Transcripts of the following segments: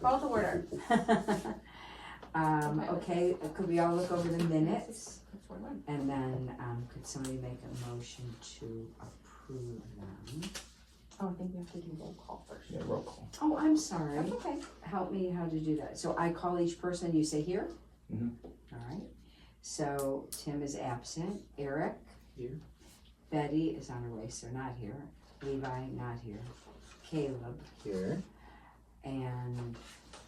Call to order. Okay, could we all look over the minutes? That's what I'm. And then, could somebody make a motion to approve them? Oh, I think we have to do roll call first. Yeah, roll call. Oh, I'm sorry. That's okay. Help me how to do that. So I call each person, you say here? Mhm. All right. So Tim is absent. Eric? Here. Betty is on her way, so not here. Levi, not here. Caleb. Here. And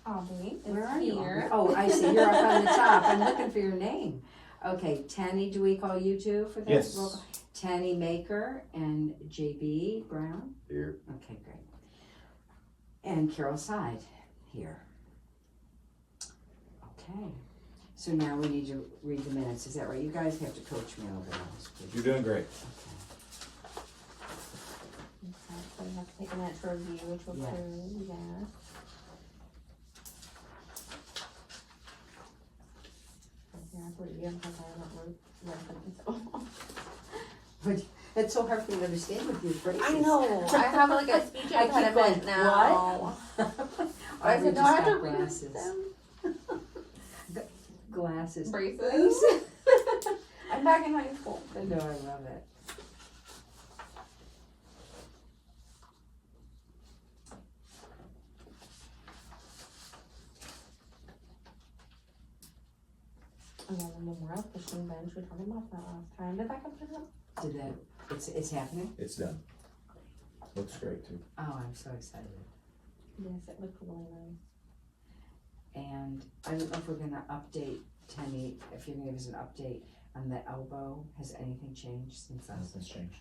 Aubrey is where are you? here. Oh, I see. You're up on the top. I'm looking for your name. Okay, Tanny, do we call you two for this? Yes. Roll call? Tanny Maker and JB Brown? Here. Okay, great. And Carol Side here. Okay. So now we need to read the minutes. Is that right? You guys have to coach me over this, please. You're doing great. Okay, so we have to take a minute to review, which will Yes. approve, yes. Yeah, I believe you because I haven't read But it's so hard for me to understand with your phrases. I know. I have like a speech I keep impediment going, now. I Audrey said, no, just I have to got read glasses. them. Glasses. Braces. I'm back in high school. I know, I love it. Oh yeah, the memorial fishing bench, we talked about that last time. Did that come up? Did that, it's happening? It's done. Looks great too. Oh, I'm so excited. Yes, it looked really nice. And I don't know if we're gonna update Tenny, if you're gonna give us an update on the elbow. Has anything changed since last? Nothing's changed.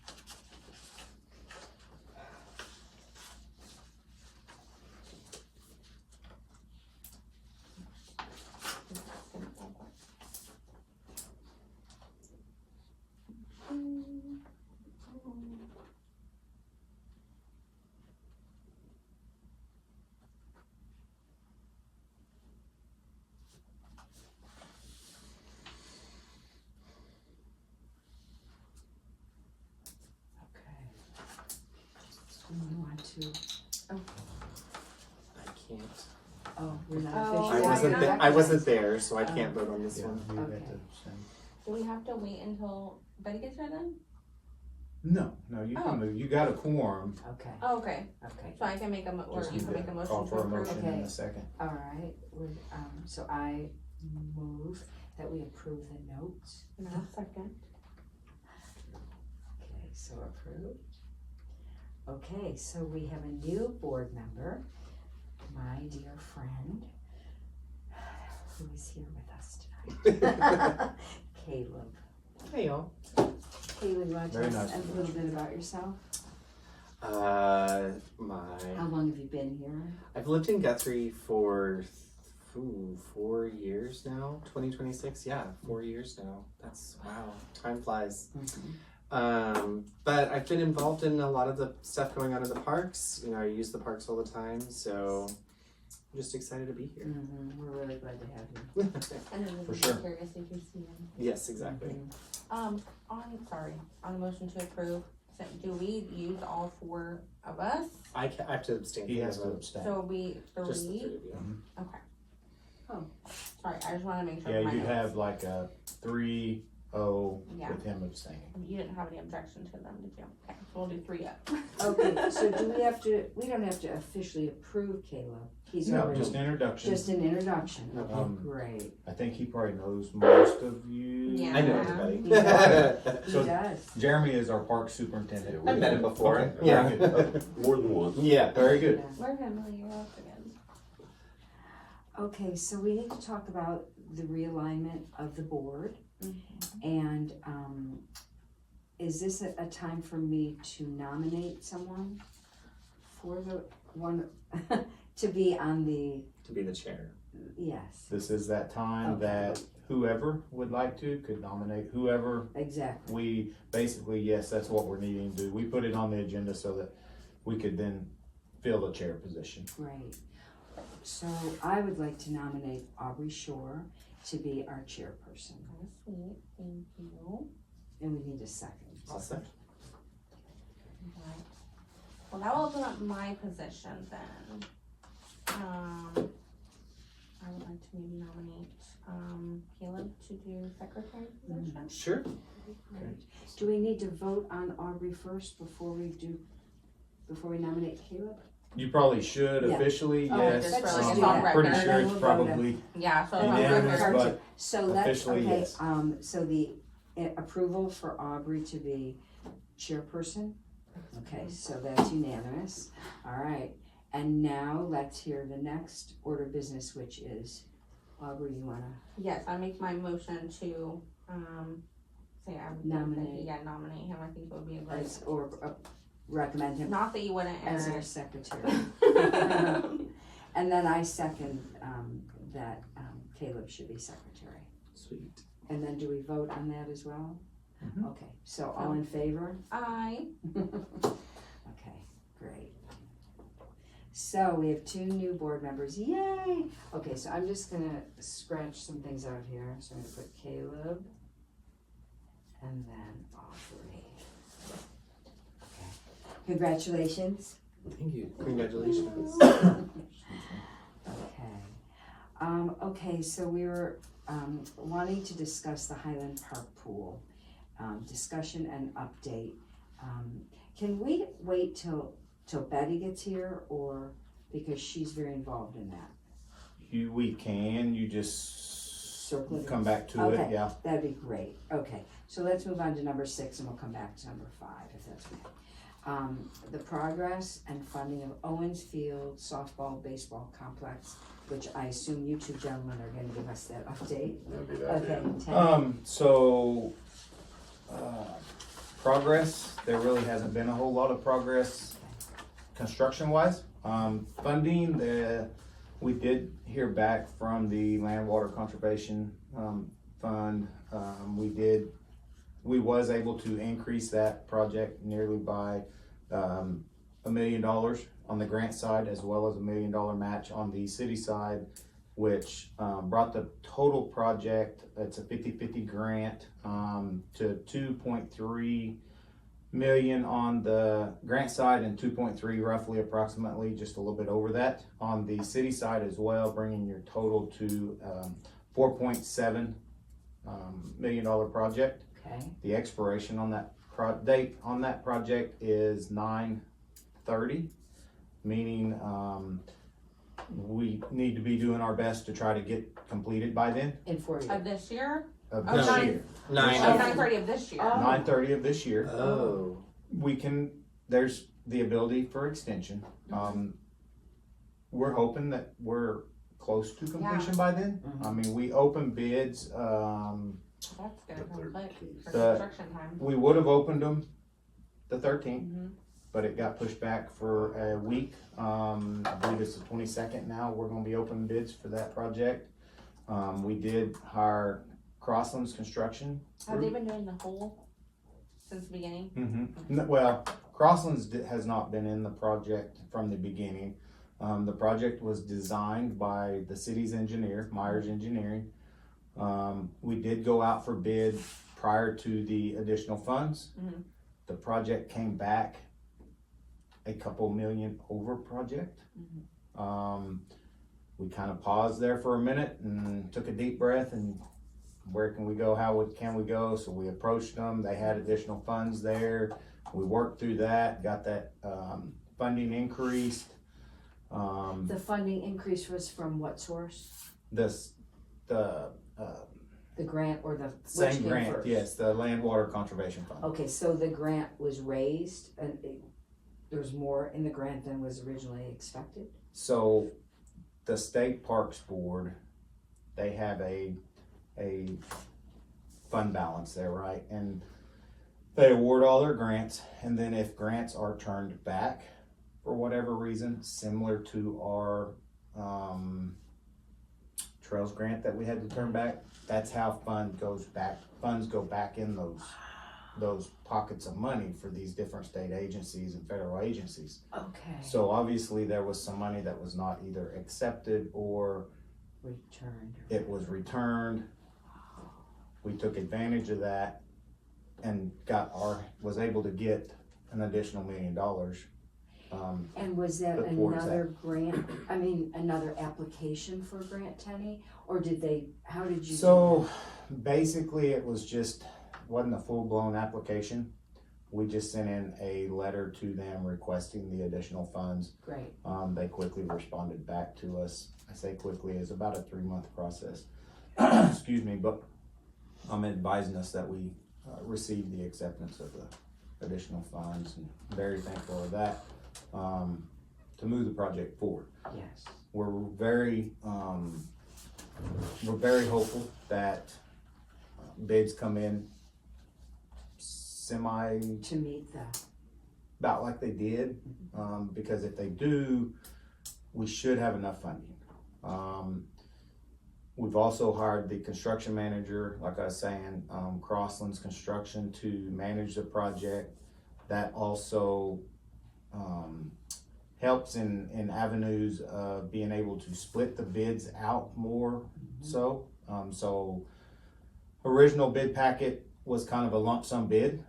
You want to, I can't. oh, you're not Oh, I officially. yeah, wasn't. you're There, not I wasn't there, so I can't vote on this one. you Okay. have to abstain. Do we have to wait until Betty gets here then? No, you Oh. can move. You got a quorum. Okay, Oh, okay. okay. So I can make a, or Just you need can make a to motion call to for a approve. motion Okay. in a second. All right, so I move that we approve the notes. And I'll second. Okay, so approved. Okay, so we have a new board member, my dear friend, who is here with us tonight. Caleb. Hey y'all. Caleb, you want to Very tell us nice a to little meet bit about yourself? How My long have you been here? I've lived in Guthrie for 4 years now. 2026, yeah, 4 years now. That's wow. Time flies. But I've been involved in a lot of the stuff going on in the parks. You know, I use the parks all the time, so I'm just excited to be here. We're really glad to have you. And then For we'll sure. be curious if you see him. Yes, exactly. On a motion to approve, so do we use all four of us? I have to abstain. He from has the to vote. abstain. So we Just the three? three of you. Okay. Oh. Sorry, I just wanna make sure. Yeah, my you notes- have like a 3-0 Yeah. with him abstaining. You didn't have any objection to them, did you? Okay, so we'll do 3 up. Okay, so we don't have to officially approve Caleb. He's No, already, just an introduction. just an introduction. Okay, Um, great. I think he probably knows most of you. Yeah. I know everybody. He does. He So- does. Jeremy is our park superintendent. I've met him before. Okay, Yeah. very good. More than one. Yeah. Very good. We're familiar with again. Okay, so we need to talk about the realignment of the board. And is this a time for me to nominate someone for the one, to be on the, To be the chair. yes, This is that time Okay. that whoever would like to could nominate whoever. exactly. We basically, yes, that's what we're needing to do. We put it on the agenda so that we could then fill the chair position. Right. So I would like to nominate Aubrey Shore to be our chairperson. That was sweet, thank you. And we need a second. I'll second. Okay. Well, that will open up my position then. do secretary position. Sure. Do we need to vote on Aubrey first before we nominate Caleb? You probably should Yeah. officially, Oh, yes. just for, like, it's I'm on pretty record. sure And then it's we'll go to- probably Yeah, so it's on unanimous, record. but So that's, officially, okay, yes. so the approval for Aubrey to be chairperson? Okay, so that's unanimous, all right. And now let's hear the next order of business, which is, Aubrey, you wanna, Yes, I make my motion to, say I would. Nominate. Yeah, nominate him, I think it would be a great, as, or recommend him not that you wouldn't as our enter secretary? it. And then I second, that, Caleb should be secretary. Sweet. And then do we vote on that as well? Mhm. Okay, so all in favor? I, Okay, great. So we have 2 new board members, yay! Okay, so I'm just gonna scratch some things out here, so I'm gonna put Caleb and then Aubrey. Okay, congratulations. Thank you. Congratulations. Okay. Okay, so we were, wanting to discuss the Highland Park pool, discussion and update. Can we wait till Betty gets here, or, because she's very involved in that? we can, you just Circle it. come back to it, Okay. yeah. That'd be great, okay, so let's move on to number 6 and we'll come back to number 5, if that's okay. The progress and funding of Owens Field softball baseball complex, which I assume you 2 gentlemen are gonna give us that update. Okay, Ted? So, progress, there really hasn't been a whole lot of progress construction wise. Funding, we did hear back from the Land Water Conservation, Fund. We was able to increase that project nearly by, $1 million on the grant side, as well as $1 million match on the city side, which brought the total project, it's a 50-50 grant, to 2.3 million on the grant side and 2.3 roughly approximately, just a little bit over that on the city side as well, bringing your total to $4.7 million project. Okay, The expiration on that date on that project is 9/30, meaning we need to be doing our best to try to get completed by then in 4 years. of this year, of Oh, this nine- year. oh, 9. 9:30 of this year. Oh. 9/30 of this year. Oh. There's the ability for extension. We're hoping that we're close to completion by then. I mean, we opened bids, That's gonna come quick for The- construction time. we would have opened them the 13th, Mhm. but it got pushed back for a week. I believe it's the 22nd now. We're gonna be opening bids for that project. We did hire Crosslands Construction. Have they been doing the whole since the beginning? Well, Crosslands has not been in the project from the beginning. The project was designed by the city's engineer, Myers Engineering. We did go out for bid prior to the additional funds. Mhm. The project came back a couple million over project. We kind of paused there for a minute and took a deep breath and where can we go? Can we go? So we approached them. They had additional funds there. We worked through that, got that funding increased. The funding increase was from what source? The grant or the, which Same came grant, first? yes, the Land Water Conservation Fund. Okay, so the grant was raised and there was more in the grant than was originally expected? So the State Parks Board, they have a fund balance there, right? And they award all their grants, and then if grants are turned back for whatever reason, similar to our trails grant that we had to turn back, that's how funds go back in those pockets of money for these different state agencies and federal agencies. Okay. So obviously there was some money that was not either accepted or Returned. it was returned. We took advantage of that and was able to get an additional $1 million And was that Put towards another grant, another application for grant, Tenny? Or how did you do So basically it was wasn't a full-blown application. We just sent in a letter to them requesting the additional funds. that? Great, They quickly responded back to us. I say quickly, it's about a 3-month process. Excuse me, but I'm advising us that we received the acceptance of the additional funds, and very thankful of that, to move the project forward. yes. We're very hopeful that bids come in To meet the, about like they did, because if they do, we should have enough funding. We've also hired the construction manager, like I was saying, Crosslands Construction, to manage the project. That also helps in avenues of being able to split the bids out more. So original bid packet was kind of a lump sum bid.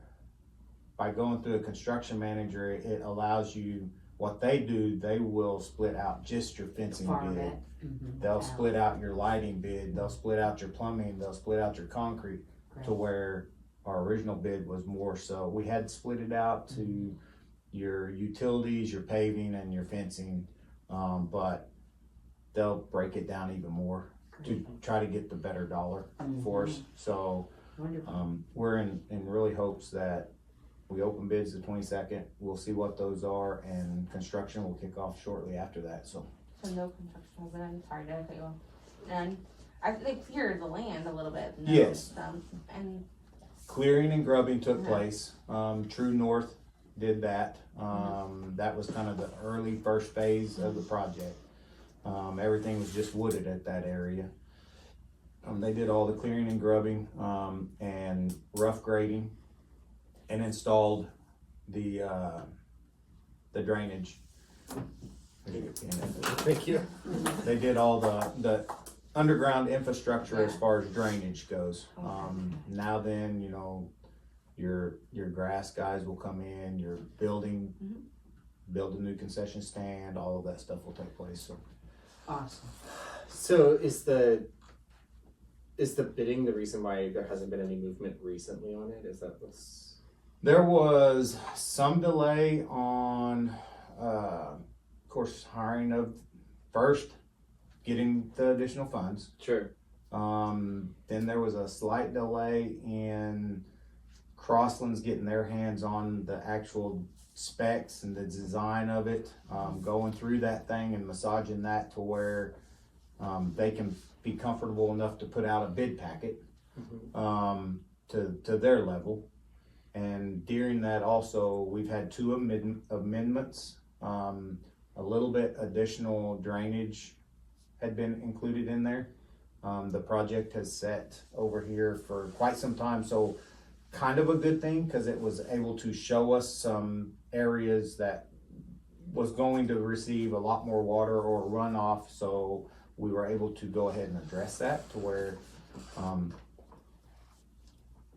By going through a construction manager, it allows you, what they do, they will split out just your fencing farm bid. it. They'll split out your lighting bid, they'll split out your plumbing, they'll split out your concrete, to where our original bid was more so. We had to split it out to your utilities, your paving, and your fencing, but they'll break it down even more to try to get the better dollar for us. So Wonderful. we're in really hopes that we open bids the 22nd. We'll see what those are, and construction will kick off shortly after that. So no construction will be done, sorry, did I cut you off? None? I think cleared the land a little bit. No, Yes. And clearing and grubbing took Uh-huh. place. True North did that. That was kind of the early first phase of the project. Everything was just wooded at that area. They did all the clearing and grubbing, and rough grading, and installed the drainage. Thank you. They did all the underground infrastructure as far as drainage goes. Now then, your grass guys will come in, your building, build a new concession stand, all of that stuff will take place. So Awesome. So is the bidding the reason why there hasn't been any movement recently on it? Is that what's... there was some delay on, of course, hiring of first, getting the additional funds. Sure. Then there was a slight delay in Crosslands getting their hands on the actual specs and the design of it, going through that thing and massaging that to where they can be comfortable enough to put out a bid packet to their level. And during that also, we've had 2 amendments. A little bit additional drainage had been included in there. The project has set over here for quite some time, so kind of a good thing, because it was able to show us some areas that was going to receive a lot more water or runoff, so we were able to go ahead and address that to where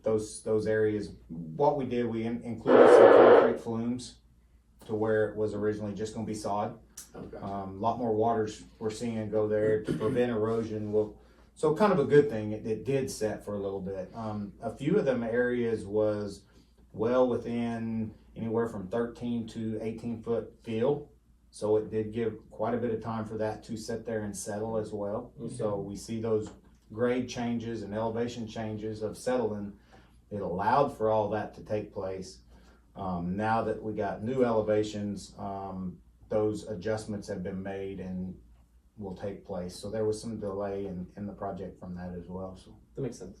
those areas, what we did, we included some concrete flumes to where it was originally just going to be sod. A lot more waters we're seeing go there to prevent erosion. So kind of a good thing. It did set for a little bit. A few of them areas was well within anywhere from 13 to 18 foot fill. So it did give quite a bit of time for that to sit there and settle as well. So we see those grade changes and elevation changes of settling. It allowed for all that to take place. Now that we got new elevations, those adjustments have been made and will take place. So there was some delay in the project from that as well. So That makes sense.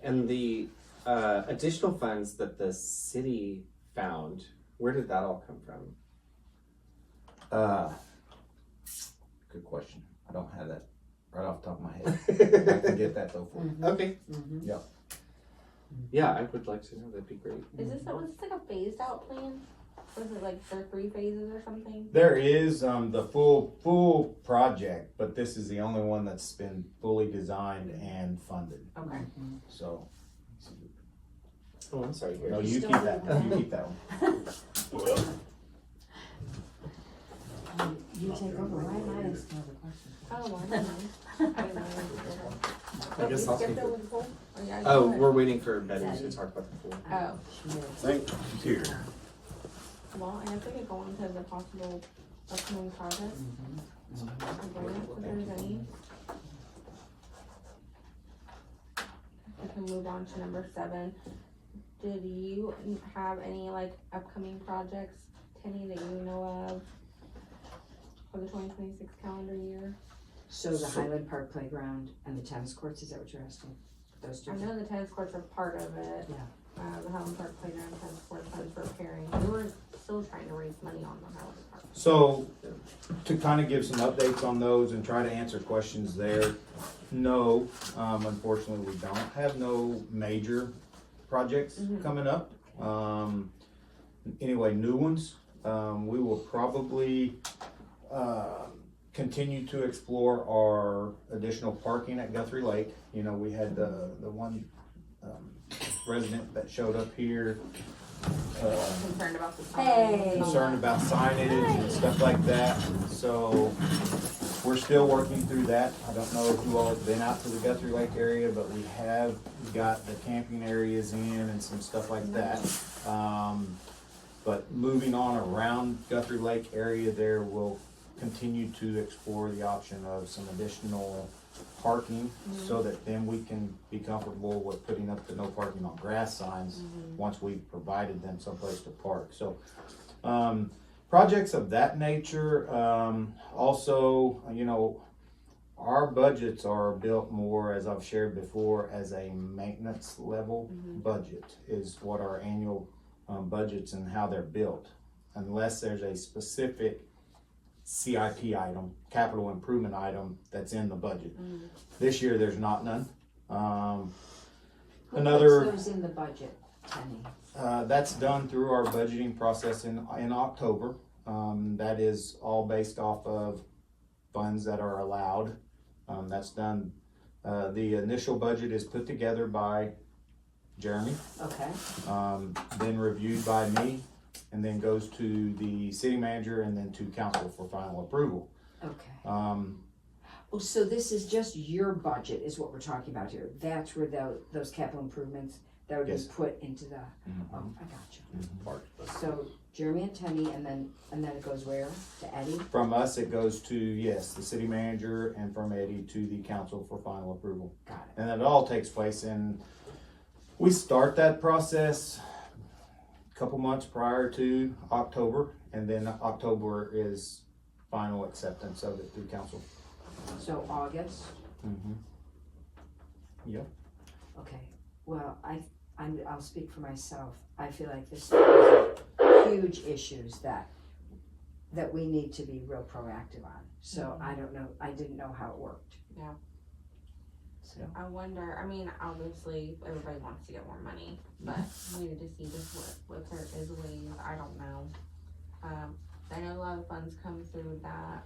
And the additional funds that the city found, where did that all come from? good question. I don't have that right off the top of my head. I can get that though for you. Okay. Yeah. Yeah, I would like to know. That'd be great. is this like a phased out plan? Was it like there are 3 phases or something? There is the full project, but this is the only one that's been fully designed and funded. Okay. So, Oh, I'm sorry. Here. no, you still keep that. have You keep that one. You take over, why am I asking all the questions? Oh, well, I don't know. I didn't know you I guess I'll skipped speak. over the pool? Oh, yeah, Oh, go ahead. we're waiting for Betty to talk about the pool. Oh, Thank you. Here. well, I guess we could go into the possible upcoming projects. If there's any. We can move on to number 7. Did you have any like upcoming projects, Tenny, that you know of for the 2026 calendar year? So the Highland Park Playground and the tennis courts, is that what you're asking? Those two? I know the tennis courts are part of it. Yeah. The Highland Park Playground tennis courts funds for repairing. We were still trying to raise money on the Highland Park. So, to kind of give some updates on those and try to answer questions there, no, unfortunately, we don't have no major projects coming up. Anyway, new ones, we will probably, continue to explore our additional parking at Guthrie Lake. You know, we had the one, resident that showed up here, Concerned about the Hey. concerned about signage and stuff like that. So we're still working through that. I don't know if you all have been out to the Guthrie Lake area, but we have got the camping areas in and some stuff like that. But moving on around Guthrie Lake area there, we'll continue to explore the option of some additional parking so that then we can be comfortable with putting up the no parking on grass signs once we've provided them someplace to park. So, projects of that nature, also, you know, our budgets are built more, as I've shared before, as a maintenance level budget is what our annual budgets and how they're built, unless there's a specific CIP item, capital improvement item that's in the budget. This year, there's not none. Who Another, puts those in the budget, Tenny? that's done through our budgeting process in October. That is all based off of funds that are allowed. That's done, the initial budget is put together by Jeremy, Okay, then reviewed by me, and then goes to the city manager and then to council for final approval. okay. Um, So this is just your budget is what we're talking about here. That's where those capital improvements, that would be Yes. put into the, mhm, oh, I got you. mhm. So Jeremy and Tenny, and then it goes where? To Eddie? From us, it goes to, yes, the city manager, and from Eddie to the council for final approval. Got it. And that all takes place we start that process a couple months prior to October, and then October is final acceptance of it through council. So August, Mm-hmm. Yep. okay. Well, I'll speak for myself. I feel like this is huge issues that we need to be real proactive on. So I don't know, I didn't know how it worked. Yeah. So, I wonder, I mean, obviously, everybody wants to get more money, but we need to see just what there is ways, I don't know. I know a lot of funds come through that,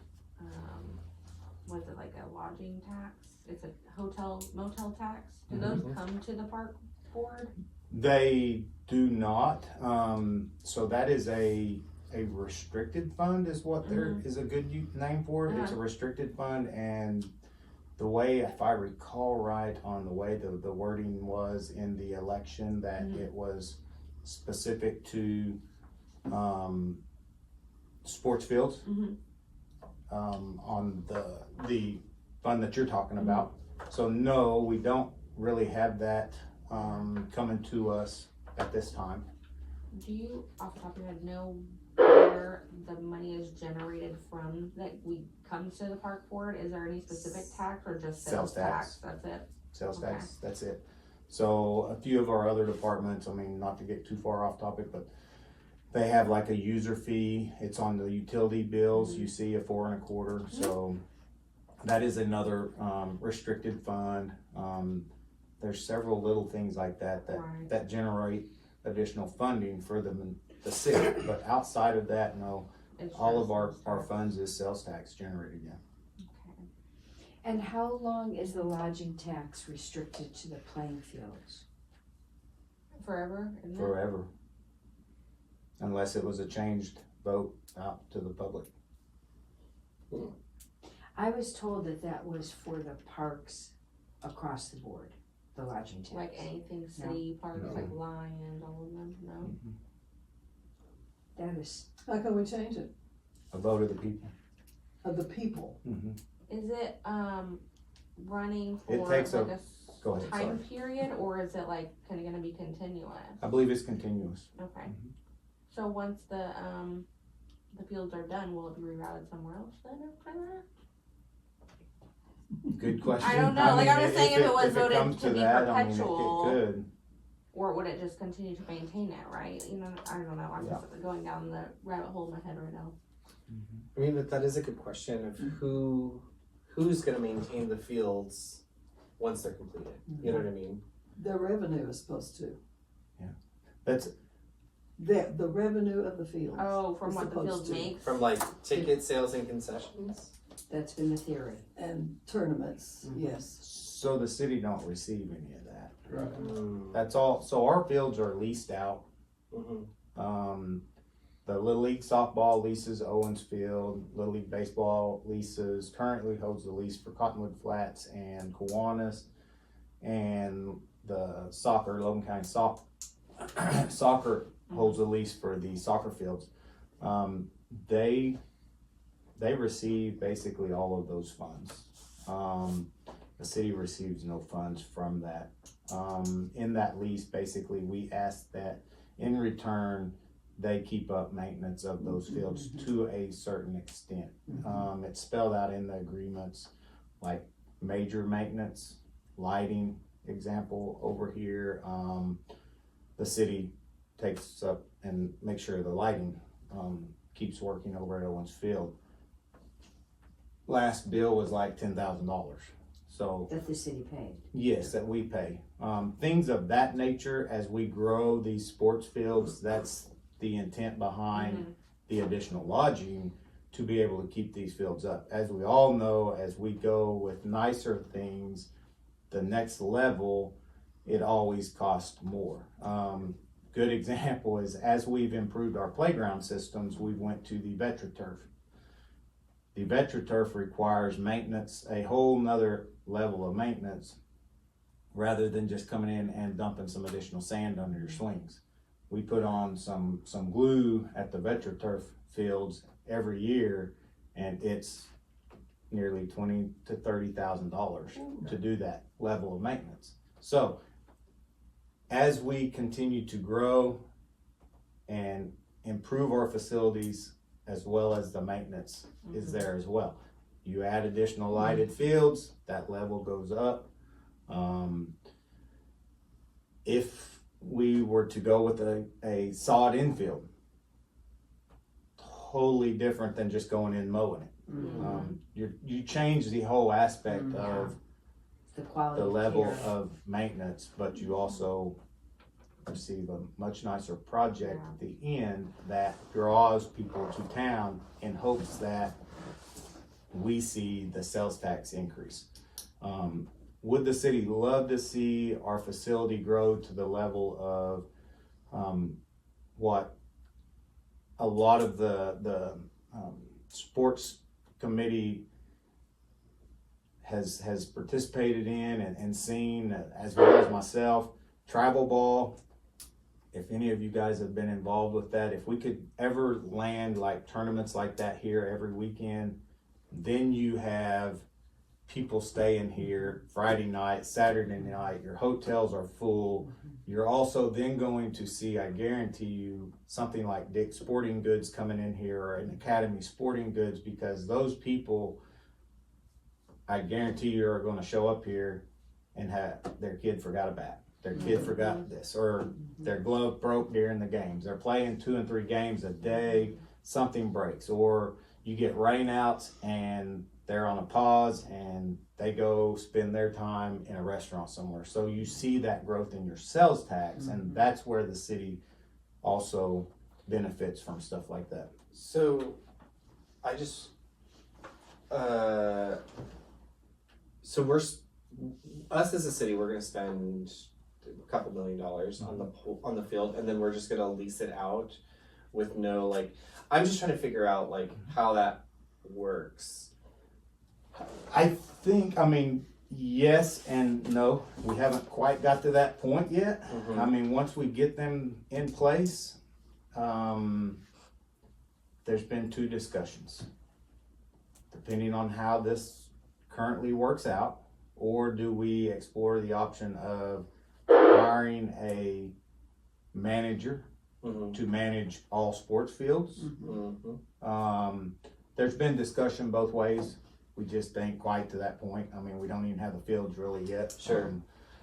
was it like a lodging tax? It's a motel tax? Do those come to the park board? They do not. So that is a restricted fund is what there is a good name for it. It's a restricted fund, and the way, if I recall right, on the way the wording was in the election, that it was specific to sports fields on the fund that you're talking about. So no, we don't really have that coming to us at this time. Do you, off the top of your head, know where the money is generated from that comes to the park board? Is there any specific tax or just sales tax? That's it? Sales Okay. tax, that's it. So a few of our other departments, I mean, not to get too far off topic, but they have like a user fee. It's on the utility bills. You see a 4 1/4. So that is another restricted fund. There's several little things like that Right. that generate additional funding for the city. But outside of that, no, It's all of just- our funds is sales tax generated, yeah. Okay. and how long is the lodging tax restricted to the playing fields? Forever, isn't it? Forever. Unless it was a changed vote out to the public. I was told that was for the parks across the board, the lodging tax. Like anything city parks, No. like Lions, all of them, no? That is, How can we change it? A vote of the people. Of the people? Is it, running It for takes a- like a Go ahead, time period, or is it like gonna be continuous? I believe it's continuous. Okay. So once the fields are done, will it be rerouted somewhere else then after that? Good question. I don't know, like, I'm just saying if it was if voted comes to be that, I mean, perpetual. it could. Or would it just continue to maintain it, right? You know, I don't know, I'm just going down the rabbit hole in my head right now. I mean, but that is a good question of who's going to maintain the fields once they're completed. You know what I mean? Their revenue is supposed to. That's The revenue of the fields. Oh, from is what the supposed field to. makes? From like ticket sales and concessions. that's been the theory. And tournaments, yes. so the city don't receive any of that. Mm. That's all. So our fields are leased out. Mm-hmm. The Little League softball leases Owens Field. Little League baseball leases currently holds the lease for Cottonwood Flats and Kiwanis, and the soccer Logan County soccer holds the lease for the soccer fields. They receive basically all of those funds. The city receives no funds from that. In that lease, basically, we ask that in return, they keep up maintenance of those fields to a certain extent. It's spelled out in the agreements, like major maintenance, lighting, example over here. The city takes up and makes sure the lighting keeps working over at Owens Field. Last bill was like $10,000. So That the city paid. yes, that we pay. Things of that nature, as we grow these sports fields, that's the intent behind the additional lodging, to be able to keep these fields up. As we all know, as we go with nicer things, the next level, it always costs more. Good example is, as we've improved our playground systems, we went to the VetraTurf. The VetraTurf requires maintenance, a whole nother level of maintenance, rather than just coming in and dumping some additional sand under your swings. We put on some glue at the VetraTurf fields every year, and it's nearly $20,000 to $30,000 to do that level of maintenance. So as we continue to grow and improve our facilities, as well as the maintenance is there as well. You add additional lighted fields, that level goes up. If we were to go with a sod infield, totally different than just going in mowing it. You change the whole aspect of The quality the of level care. of maintenance, but you also receive a much nicer project at the end that draws people to town in hopes that we see the sales tax increase. Would the city love to see our facility grow to the level of what a lot of the sports committee has participated in and seen, as well as myself? Travel ball, if any of you guys have been involved with that, if we could ever land like tournaments like that here every weekend, then you have people staying here Friday night, Saturday night, your hotels are full. You're also then going to see, I guarantee you, something like Dick's Sporting Goods coming in here, or an Academy Sporting Goods, because those people, I guarantee you, are going to show up here and have their kid forgot a bat. Their kid forgot this, or their glove broke during the games. They're playing 2 and 3 games a day, something breaks, or you get rainouts and they're on a pause and they go spend their time in a restaurant somewhere. So you see that growth in your sales tax, and that's where the city also benefits from stuff like that. So, I just, so us as a city, we're gonna spend a couple $1 million on the field, and then we're just gonna lease it out with no, like, I'm just trying to figure out like how that works? I think, I mean, yes and no. We haven't quite got to that point yet. Mhm. I mean, once we get them in place, there's been 2 discussions. Depending on how this currently works out, or do we explore the option of hiring a manager Mhm. to manage all sports fields? Mhm. There's been discussion both ways. We just ain't quite to that point. I mean, we don't even have the fields really yet. Sure.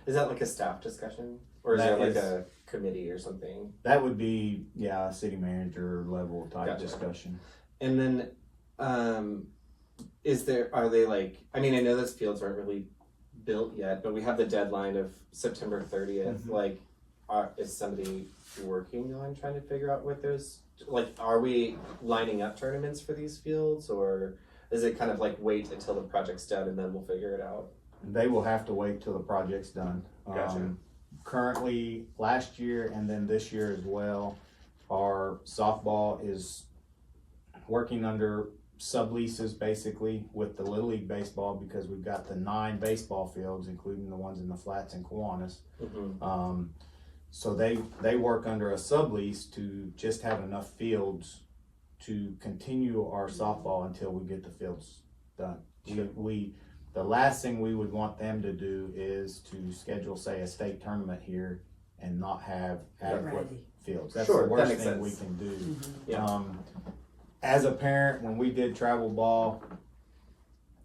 Is that like a staff discussion, or is That there like is- a committee or something? That would be, yeah, a city manager level type Gotcha. discussion. And then, are they like, I mean, I know those fields aren't really built yet, but we have the deadline of September 30th. Mhm. Like, is somebody working on trying to figure out what those, like, are we lining up tournaments for these fields, or is it kind of like wait until the project's done and then we'll figure it out? They will have to wait till the project's done. Gotcha. Currently, last year and then this year as well, our softball is working under subleases basically with the Little League baseball, because we've got the 9 baseball fields, including the ones in the flats and Kiwanis. Mm-hmm. So they work under a sublease to just have enough fields to continue our softball until we get the fields done. Sure. The last thing we would want them to do is to schedule, say, a state tournament here and not have adequate Ready. fields. That's Sure, the that worst makes thing we sense. can do. Yeah. As a parent, when we did travel ball,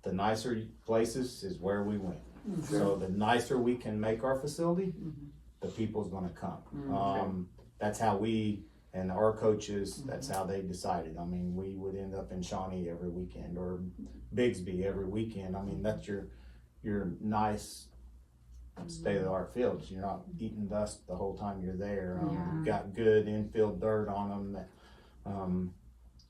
the nicer places is where we went. So the nicer we can make our facility, the people's gonna come. That's how we and our coaches, that's how they decided. I mean, we would end up in Shawnee every weekend or Bigsby every weekend. I mean, that's your nice state-of-the-art fields. You're not eating dust the whole time you're there. Yeah. You've got good infield dirt on them. That,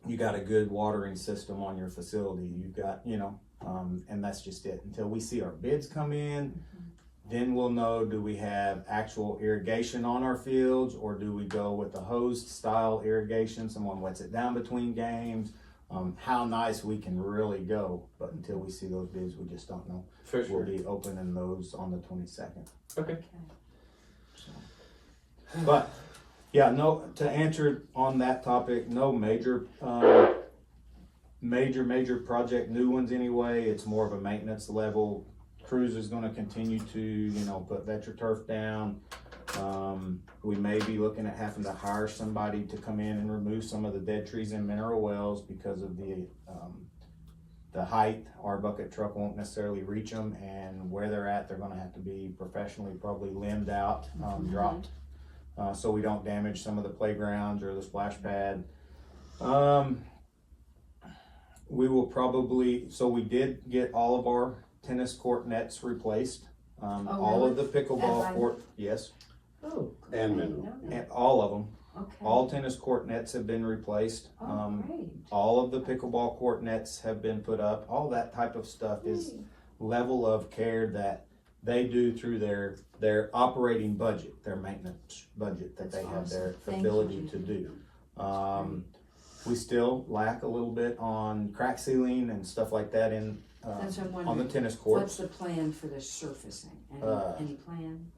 you got a good watering system on your facility. You've got, and that's just it. Until we see our bids come in, then we'll know, do we have actual irrigation on our fields, or do we go with the hosed style irrigation? Someone wets it down between games. How nice we can really go. But until we see those bids, we just don't know. For sure. We'll be opening those on the 22nd. Okay. So. But yeah, no, to answer on that topic, no major project, new ones anyway. It's more of a maintenance level. Cruz is going to continue to, put VetraTurf down. We may be looking at having to hire somebody to come in and remove some of the dead trees in mineral wells because of the height. Our bucket truck won't necessarily reach them, and where they're at, they're going to have to be professionally probably limbed out, dropped, so we don't damage some of the playgrounds or the splash pad. We will probably, so we did get all of our tennis court nets replaced. All of the pickleball court, yes, Oh. And mineral. and all of them. Okay. All tennis court nets have been replaced. Oh, great. All of the pickleball court nets have been put up. All that type of stuff is level of care that they do through their operating budget, their maintenance budget that they have their Thank you, ability Judy. to do. We still lack a little bit on crack sealing and stuff like that in That's what I'm on the wondering. tennis What's courts. the plan for the surfacing? Any plan?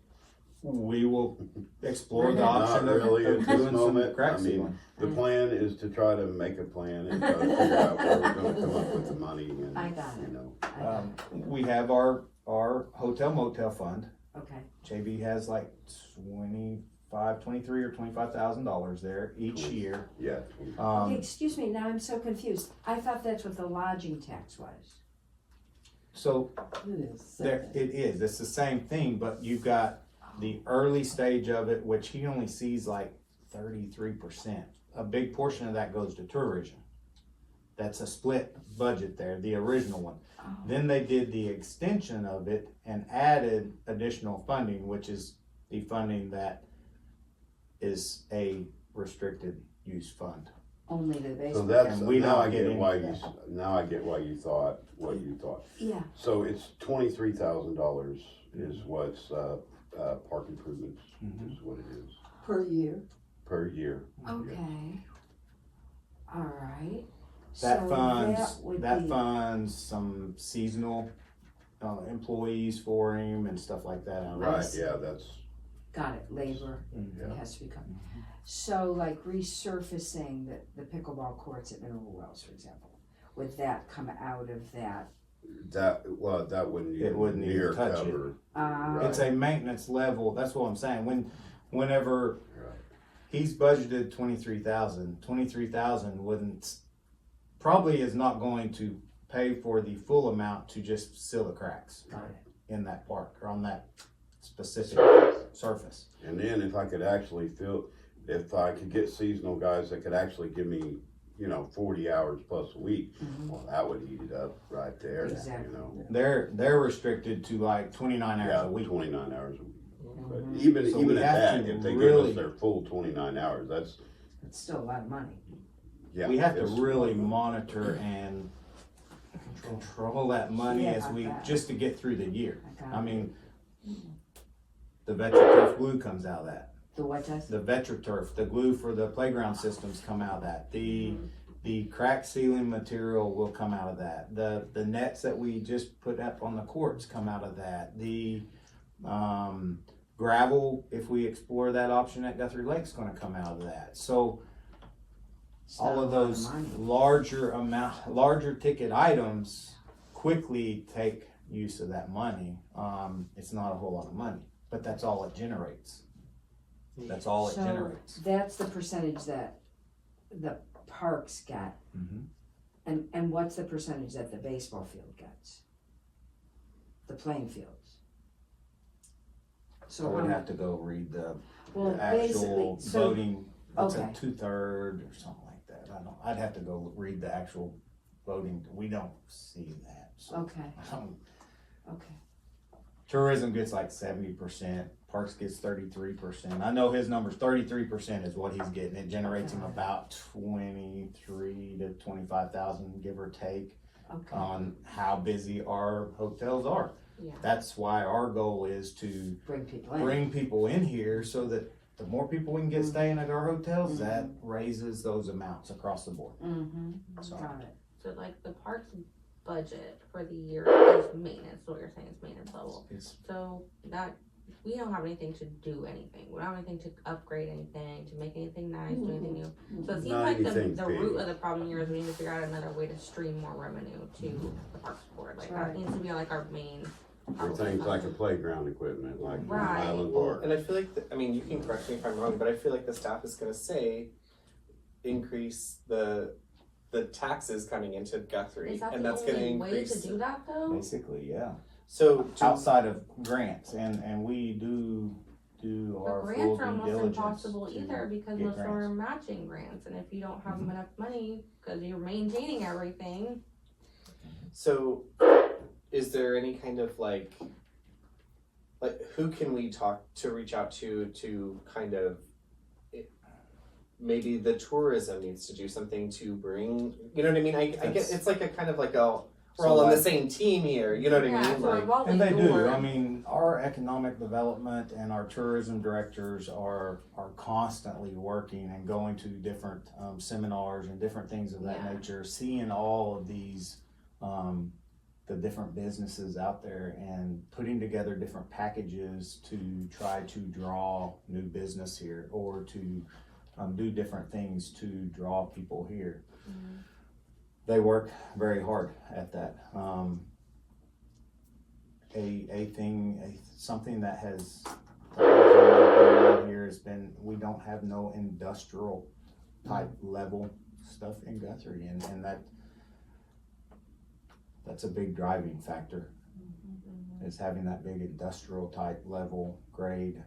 We will explore the Not option of really at this doing some moment. crack I mean, sealing. The plan is to try to make a plan and try to figure out where we're gonna come up with the money and, I got it. I got it. We have our hotel motel fund. Okay. JB has like $23,000 or $25,000 there each year. yeah. Okay, excuse me, now I'm so confused. I thought that's what the lodging tax was. So It is. there it is. It's the same thing, but you've got the early stage of it, which he only sees like 33%. A big portion of that goes to tourism. That's a split budget there, the original one. Oh. Then they did the extension of it and added additional funding, which is the funding that is a restricted use fund. Only the So basement. that's, And we now don't I get get why any you, of now I get why you thought what you thought. Yeah, So it's $23,000 is what's, park improvements Mhm. is what it is Per year. per year. okay. All right. That So funds, that would that be- funds some seasonal, employees for him and stuff like that. out Right, there. yeah, that's, Got it, labor, Mhm. it has to become. So like resurfacing the pickleball courts at Mineral Wells, for example, would that come out of that? that wouldn't It even wouldn't even near touch it. cover. It's a maintenance level, that's what I'm saying, whenever Right. he's budgeted 23,000 wouldn't, probably is not going to pay for the full amount to just seal the cracks Got it. in that park, or on that specific surface. And then if I could actually if I could get seasonal guys that could actually give me, 40 hours plus a week, well, that would heat it up right there, Exactly. They're restricted to like 29 hours Yeah, a week. 29 hours a week. But Mhm. even So we at have that, to if they really- give us their full 29 hours, that's, It's still a lot of money. yeah. We have to it's- really monitor and control that money Yeah, as I we, bet. just to get through the year. got I it. mean, the VetraTurf glue comes out of that. The what does? The VetraTurf, the glue for the playground systems come out of that. The crack sealing material will come out of that. The nets that we just put up on the courts come out of that. The gravel, if we explore that option at Guthrie Lake, is gonna come out of that. So It's not all a of lot those money. larger ticket items quickly take use of that money. It's not a whole lot of money, but that's all it generates. That's all it So generates. that's the percentage that the parks get, Mhm. and what's the percentage that the baseball field gets? The playing fields. I So would how have to go read the well, actual basically, so voting. It's a okay. 2/3 or something like that. I'd have to go read the actual voting. We don't see that. So okay, I don't- okay. tourism gets like 70%. Parks gets 33%. I know his number's 33% is what he's getting. It generates him Okay. about 23 to 25,000, give or take, Okay. on how busy our hotels are. Yeah. That's why our goal is to Bring people in. bring people in here so that the more people we can get staying at our hotels, Mhm. that raises those amounts across the board. Mm-hmm, So- got it. So like the parks budget for the year is maintenance, what you're saying is maintenance level. It's So that, we don't have anything to do anything. We don't have anything to upgrade anything, to make anything nice, do anything new. So it seems Not like anything the big. root of the problem here is we need to figure out another way to stream more revenue to the parks board. Like that Right. needs to be like our main. For things like a playground equipment, like Right. Island Park. And I feel like, you can correct me if I'm wrong, but I feel like the staff is gonna say, increase the taxes coming into Guthrie, Is that and the that's gonna only way to increase. do that though? basically, yeah. So, Outside of grants, and we do But our full grants are due almost diligence. impossible to either because get most of them are grants. matching grants, and if you don't have enough money because you're maintaining everything, so is there any kind of like who can we talk to, reach out to kind of, maybe the tourism needs to do something to bring, you know what I mean? I get, it's like a kind of like we're all on the same team here, you know what I yeah, mean? so Like, revolving And they do. door. I mean, our economic development and our tourism directors are constantly working and going to different seminars and different things of that Yeah. nature, seeing all of these the different businesses out there and putting together different packages to try to draw new business here, or to do different things to draw people here. Mhm. They work very hard at that. Something that has here has been, we don't have no industrial type level stuff in Guthrie, and that's a big driving factor, is having that big industrial type level grade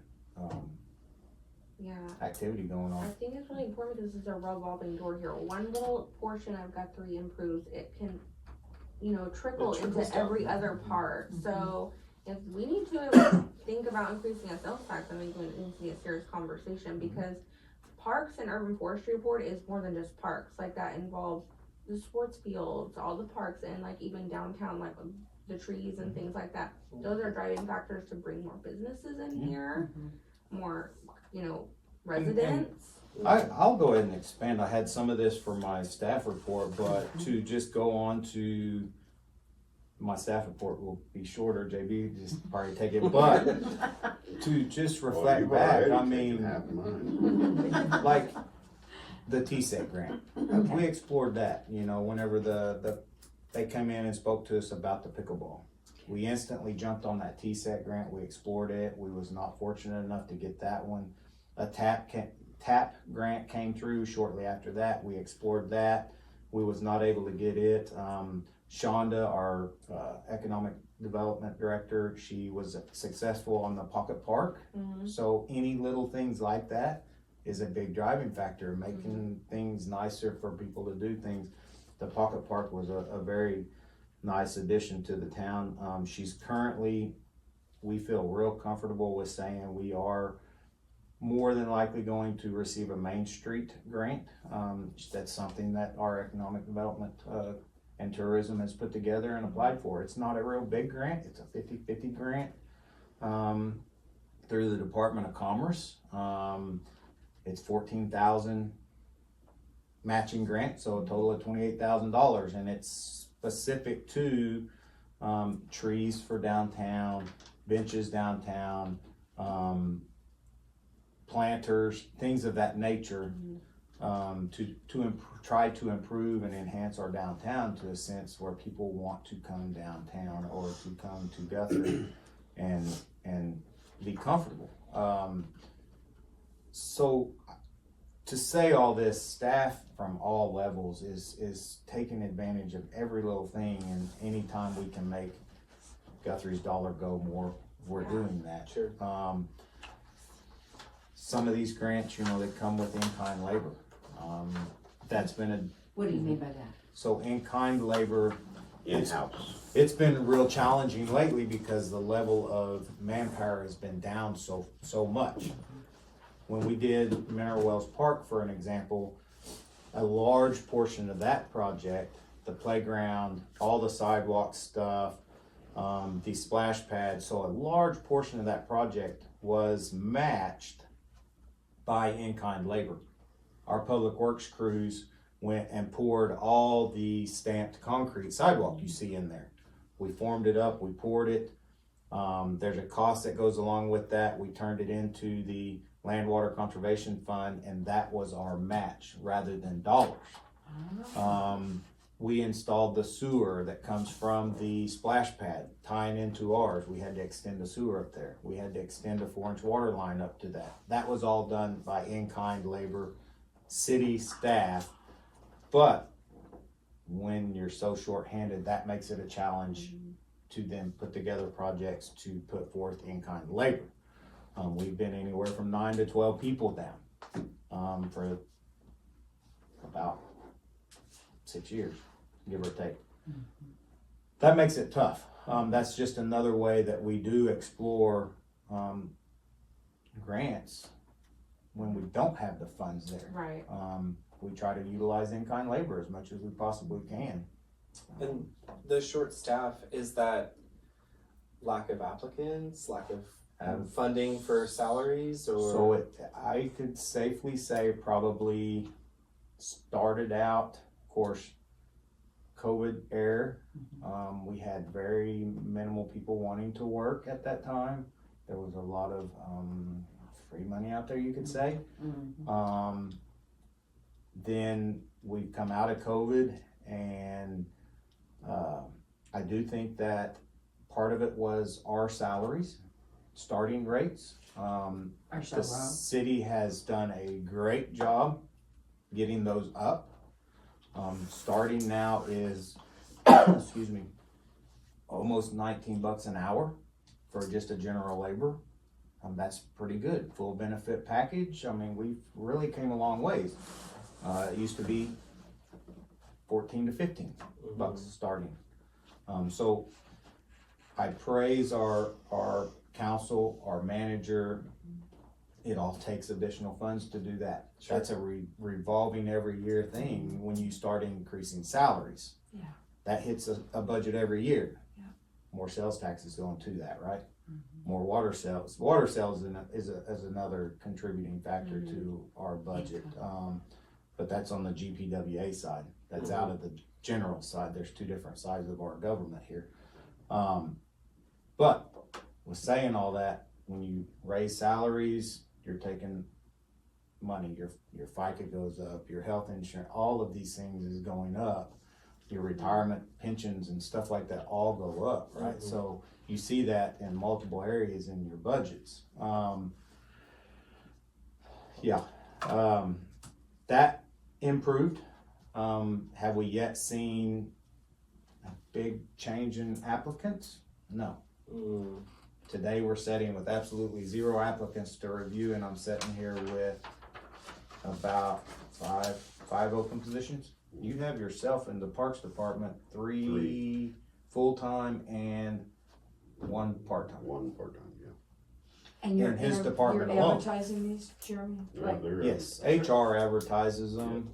Yeah. activity going I on. think it's really important because this is a revolving door here. One little portion of Guthrie improves, it can, trickle It trickles into down. every other part. So if we need to think about increasing a sales tax, I think it needs to be a serious conversation, because parks and urban forestry board is more than just parks. Like that involves the sports fields, all the parks, and like even downtown, like the trees and things like that. Those are driving factors to bring more businesses in here, more, residents. I'll go ahead and expand. I had some of this for my staff report, but to just go on to my staff report will be shorter. JB just probably take it, but to just Well, reflect you've back, already I taken mean, half of mine. like the TSEC grant, we explored that. You know, whenever they came in and spoke to us about the pickleball, we instantly jumped on that TSEC grant. We explored it. We was not fortunate enough to get that one. A TAP grant came through shortly after that. We explored that. We was not able to get it. Shonda, our economic development director, she was successful on the pocket park. So any little things like that is a big driving factor, making things nicer for people to do things. The pocket park was a very nice addition to the town. She's currently, we feel real comfortable with saying we are more than likely going to receive a Main Street grant. That's something that our economic development and tourism has put together and applied for. It's not a real big grant. It's a 50-50 grant through the Department of Commerce. It's $14,000 matching grant, so a total of $28,000, and it's specific to trees for downtown, benches downtown, planters, things of that nature, to try to improve and enhance our downtown to a sense where people want to come downtown or to come to Guthrie and be comfortable. So to say all this, staff from all levels is taking advantage of every little thing, and anytime we can make Guthrie's dollar go more, we're doing that. Sure. Some of these grants, you know, they come with in-kind labor. That's been What do you mean by that? so in-kind labor, In-house. it's been real challenging lately because the level of manpower has been down so much. When we did Mineral Wells Park, for an example, a large portion of that project, the playground, all the sidewalk stuff, the splash pads, so a large portion of that project was matched by in-kind labor. Our public works crews went and poured all the stamped concrete sidewalk you see in there. We formed it up, we poured it. There's a cost that goes along with that. We turned it into the Land Water Conservation Fund, and that was our match rather than dollars. We installed the sewer that comes from the splash pad tying into ours. We had to extend the sewer up there. We had to extend a 4-inch water line up to that. That was all done by in-kind labor, city staff. But when you're so short-handed, that makes it a challenge to then put together projects to put forth in-kind labor. We've been anywhere from 9 to 12 people down for about 6 years, give or take. That makes it tough. That's just another way that we do explore grants when we don't have the funds there. Right. We try to utilize in-kind labor as much as we possibly can. And the short staff, is that lack of applicants, lack of funding for salaries, or? So I could safely say probably started out, of course, COVID era. We had very minimal people wanting to work at that time. There was a lot of free money out there, you could say. Then we've come out of COVID, and I do think that part of it was our salaries, starting rates. The city has done a great job getting those up. Starting now is, excuse me, almost $19 an hour for just a general labor. That's pretty good. Full benefit package. I mean, we've really came a long ways. It used to be 14 to 15 bucks starting. So I praise our council, our manager. It all takes additional funds to do that. Sure. That's a revolving every year thing when you start increasing salaries. Yeah. That hits a budget every year. Yeah. more sales taxes going to that, right? More water sales is another contributing factor to our budget, but that's on the GPWA side, that's out of the general side. There's two different sides of our government here, but with saying all that, when you raise salaries, you're taking money, your FICA goes up, your health insurance, all of these things is going up, your retirement pensions and stuff like that all go up, right? So you see that in multiple areas in your budgets. That improved. Have we yet seen a big change in applicants? No. Today we're sitting with absolutely 0 applicants to review, and I'm sitting here with about five open positions. You have yourself in the Parks Department, 3 full-time and 1 part-time. 1 part-time, yeah. And you're, In his you're department alone. advertising these, Jeremy? Yeah, they're- Yes, HR advertises them.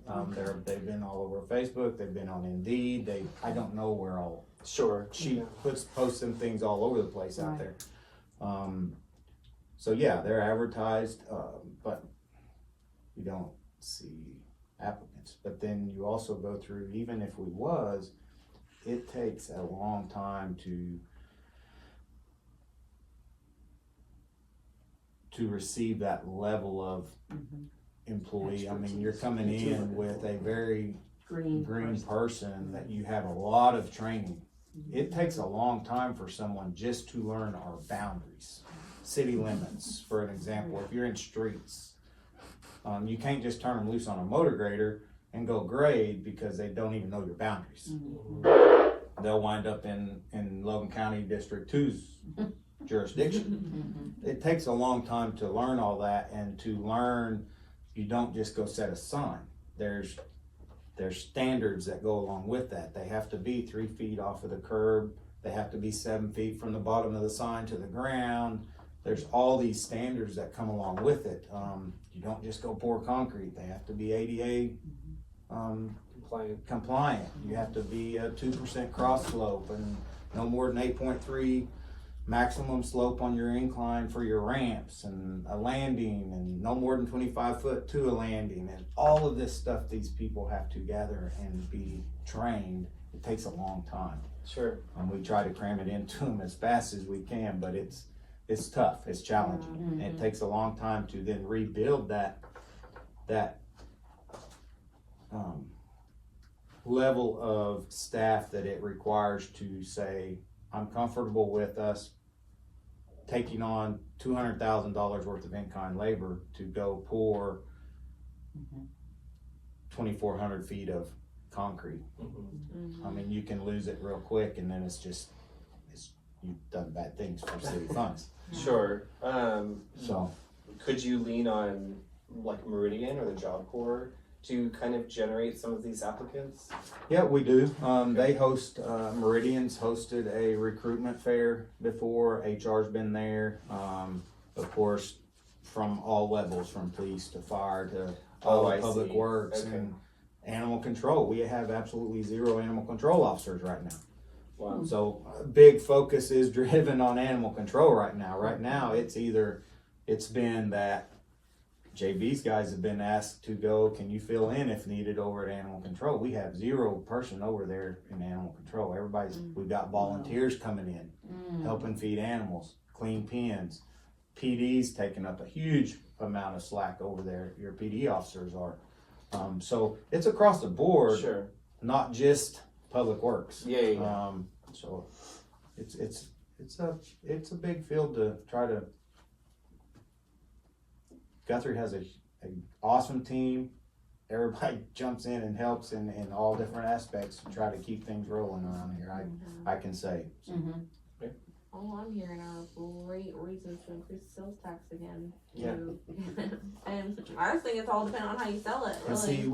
They've been all over Facebook. They've been on Indeed. I don't know where all. Sure. She posts them things all over the place out Right. there. So yeah, they're advertised, but you don't see applicants. But then you also go through, even if we was, it takes a long time to receive that level of employee. I mean, you're coming in with a very green person that you have a lot of training. It takes a long time for someone just to learn our boundaries, city limits, for an example. If you're in streets, you can't just turn them loose on a motor grader and go grade because they don't even know your boundaries. They'll wind up in Logan County District 2's jurisdiction. It takes a long time to learn all that, and to learn, you don't just go set a sign. There's standards that go along with that. They have to be 3 feet off of the curb. They have to be 7 feet from the bottom of the sign to the ground. There's all these standards that come along with it. You don't just go pour concrete. They have to be ADA compliant. You have to be a 2% cross slope and no more than 8.3 maximum slope on your incline for your ramps, and a landing, and no more than 25 foot to a landing, and all of this stuff these people have to gather and be trained. It takes a long time. Sure. And we try to cram it into them as fast as we can, but it's tough, it's challenging. And it takes a long time to then rebuild that level of staff that it requires to say, I'm comfortable with us taking on $200,000 worth of in-kind labor to go pour 2,400 feet of concrete. I mean, you can lose it real quick, and then you've done bad things for city funds. Sure. So Could you lean on like Meridian or the Job Corps to kind of generate some of these applicants? yeah, we do. They host, Meridian's hosted a recruitment fair before. HR's been there. Of course, from all levels, from police to fire to all I public see. works Okay. and animal control. We have absolutely 0 animal control officers right now. Wow. So a big focus is driven on animal control right now. Right now, it's been that JB's guys have been asked to go, can you fill in if needed over at animal control? We have 0 person over there in animal control. We've got volunteers coming in, helping feed animals, clean pens. PD's taking up a huge amount of slack over there. Your PD officers are. So it's across the board, Sure. not just public works. Yeah. So it's a big field to try to. Guthrie has a awesome team. Everybody jumps in and helps in all different aspects to try to keep things rolling around here. I can say. So. All I'm hearing are great reasons to increase sales tax again. Yeah. And I just think it's all dependent on how you sell it, And see, really.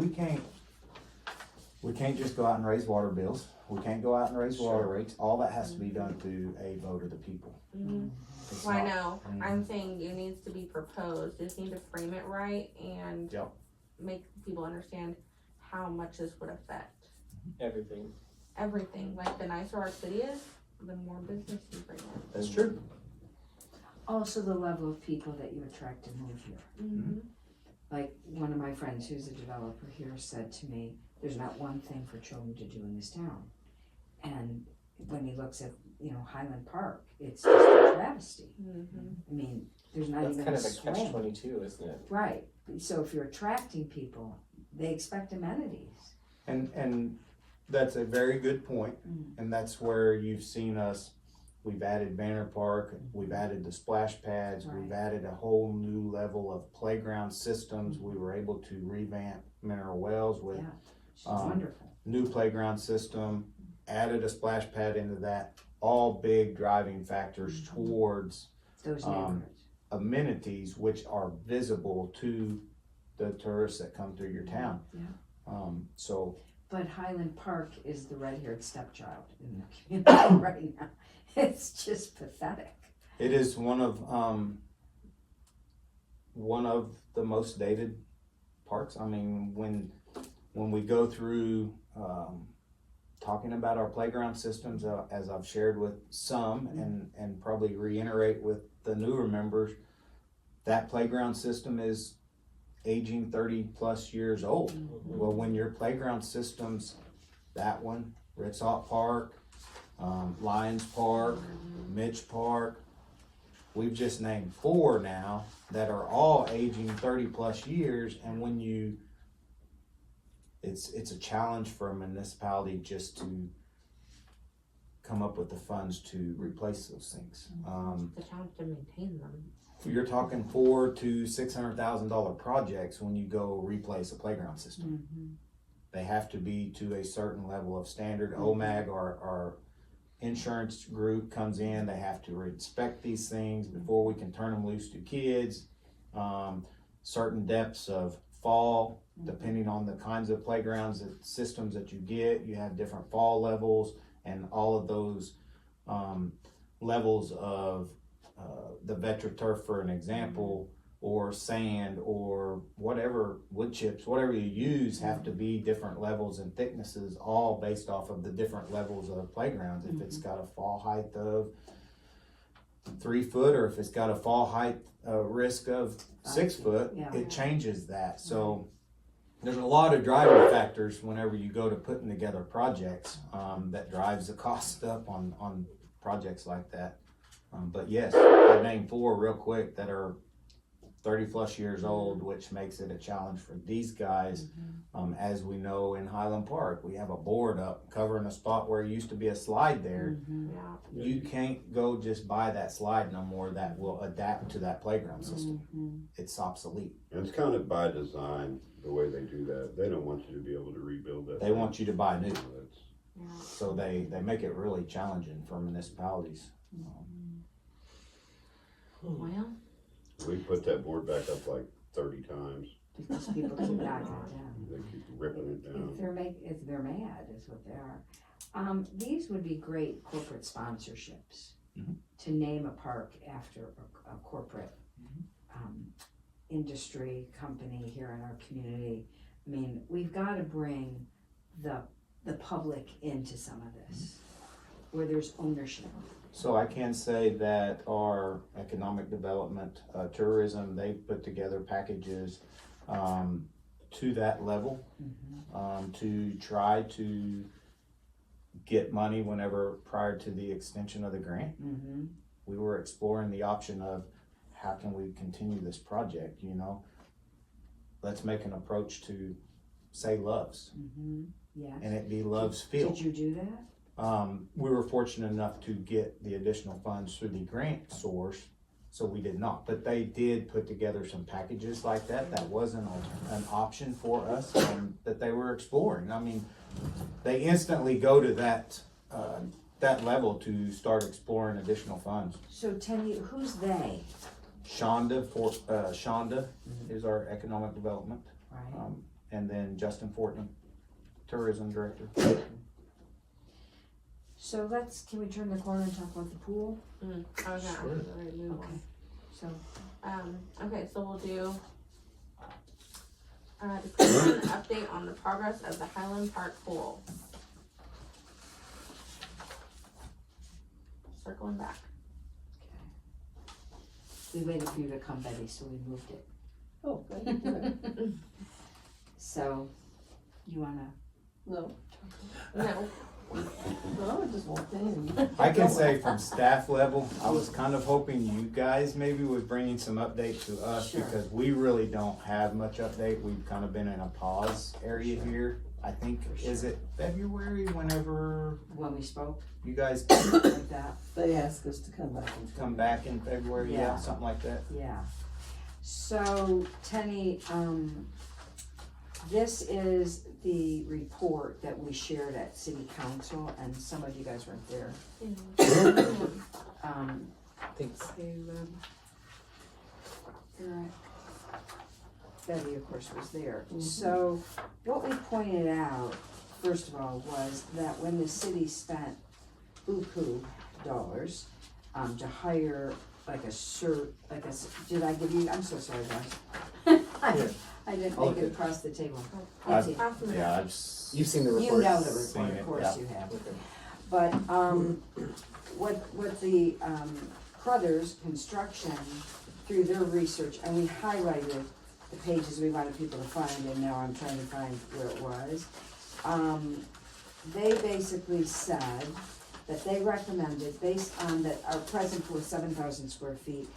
we can't just go out and raise water bills. We can't go out and raise water Sure. rates. All that has to be done through a vote of the people. It's Well, I not- know. I'm saying it needs to be proposed. You just need to frame it right and Yep. make people understand how much this would affect Everything. everything. Like, the nicer our city is, the more business you bring in. That's true. Also the level of people that you attract and move here. Mm-hmm. Like one of my friends who's a developer here said to me, there's not one thing for children to do in this town. And when he looks at, Highland Park, it's just a travesty. Mm-hmm. I mean, there's not That's even kind a of a swing. catch-22, isn't it? Right, so if you're attracting people, they expect amenities. And that's a very good point. Mm. And that's where you've seen us, we've added Banner Park, we've added the splash pads, we've Right. added a whole new level of playground systems. We were able to revamp Mineral Wells with Yeah, it's Um, wonderful. new playground system, added a splash pad into that, all big driving factors towards Those um, neighborhoods. amenities which are visible to the tourists that come through your town. Yeah. So But Highland Park is the red-haired stepchild in the community right now. It's just pathetic. it is one of the most dated parks. I mean, when we go through talking about our playground systems, as I've shared with some and probably reiterate with the newer members, that playground system is aging 30 plus years old. Well, when your playground systems, that one, Ritzhawk Park, Lions Park, Mitch Park, we've just named 4 now that are all aging 30 plus years. And when it's a challenge for a municipality just to come up with the funds to replace those things. The challenge to maintain them. You're talking $400,000 to $600,000 projects when you go replace a playground system. Mm-hmm. They have to be to a certain level of standard. OMAG, our insurance group, comes in. They have to inspect these things before we can turn them loose to kids. Certain depths of fall, depending on the kinds of playgrounds and systems that you get. You have different fall levels, and all of those levels of the VetraTurf, for an example, or sand, or whatever, wood chips, whatever you use, have to be different levels and thicknesses, all based off of the different levels of playgrounds. If it's got a fall height of 3 foot, or if it's got a fall height risk of 6 foot, Yeah. it changes that. So there's a lot of driving factors whenever you go to putting together projects that drives the cost up on projects like that. But yes, I named 4 real quick that are 30 plus years old, which makes it a challenge for these guys. As we know, in Highland Park, we have a board up covering a spot where it used to be a slide there. Yeah. You can't go just buy that slide no more that will adapt to that playground system. It's obsolete. And it's kind of by design, the way they do that. They don't want you to be able to rebuild that. They want you to buy new. That's- Yeah. So they make it really challenging for municipalities. Well, We put that board back up like 30 times. Because people keep knocking it down. They keep ripping it down. If they're mad, is what they are. These would be great corporate sponsorships, Mhm. to name a park after a corporate industry company here in our community. I mean, we've got to bring the public into some of this, where there's ownership. So I can say that our economic development, tourism, they put together packages to that level to try to get money whenever prior to the extension of the grant. Mm-hmm. We were exploring the option of how can we continue this project, Let's make an approach to, say, Love's, Mm-hmm. Yes. and it be Love's Field. Did you do that? We were fortunate enough to get the additional funds through the grant source, so we did not. But they did put together some packages like that. That wasn't an option for us that they were exploring. I mean, they instantly go to that level to start exploring additional funds. So tell me, who's they? Shonda is our economic development, Right. and then Justin Fortney, tourism director. So can we turn the corner and talk about the pool? I was gonna ask you to move Okay. on. So, Okay, so we'll do discussion update on the progress of the Highland Park pool. circling back. We waited for you to come, Betty, so we moved it. Oh, thank you. So, you wanna, No, No, no, I just walked in. I can say from staff level, I was kind of hoping you guys maybe would bring in some update to us Sure. because we really don't have much update. We've kind of been in a pause area here. I think, is it February whenever when we spoke, you guys like that? They asked us to come back and. come back in February? Yeah. Yeah, something like that. Yeah. So, Tenny, this is the report that we shared at city council, and some of you guys weren't there. Thanks. Caleb, Eric, Betty, of course, was there. So, what we pointed out, first of all, was that when the city spent buku dollars, to hire like did I give you, I'm so sorry, guys. I didn't All make it good. across the table. I've- You pass them Yeah, down. I've s- You've seen the know report. the Seen report, it, of course yeah. you have. Okay. But, what the, Crothers Construction, through their research, and we highlighted the pages we wanted people to find, and now I'm trying to find where it was. They basically said that they recommended, based on that our present pool is 7,000 square feet,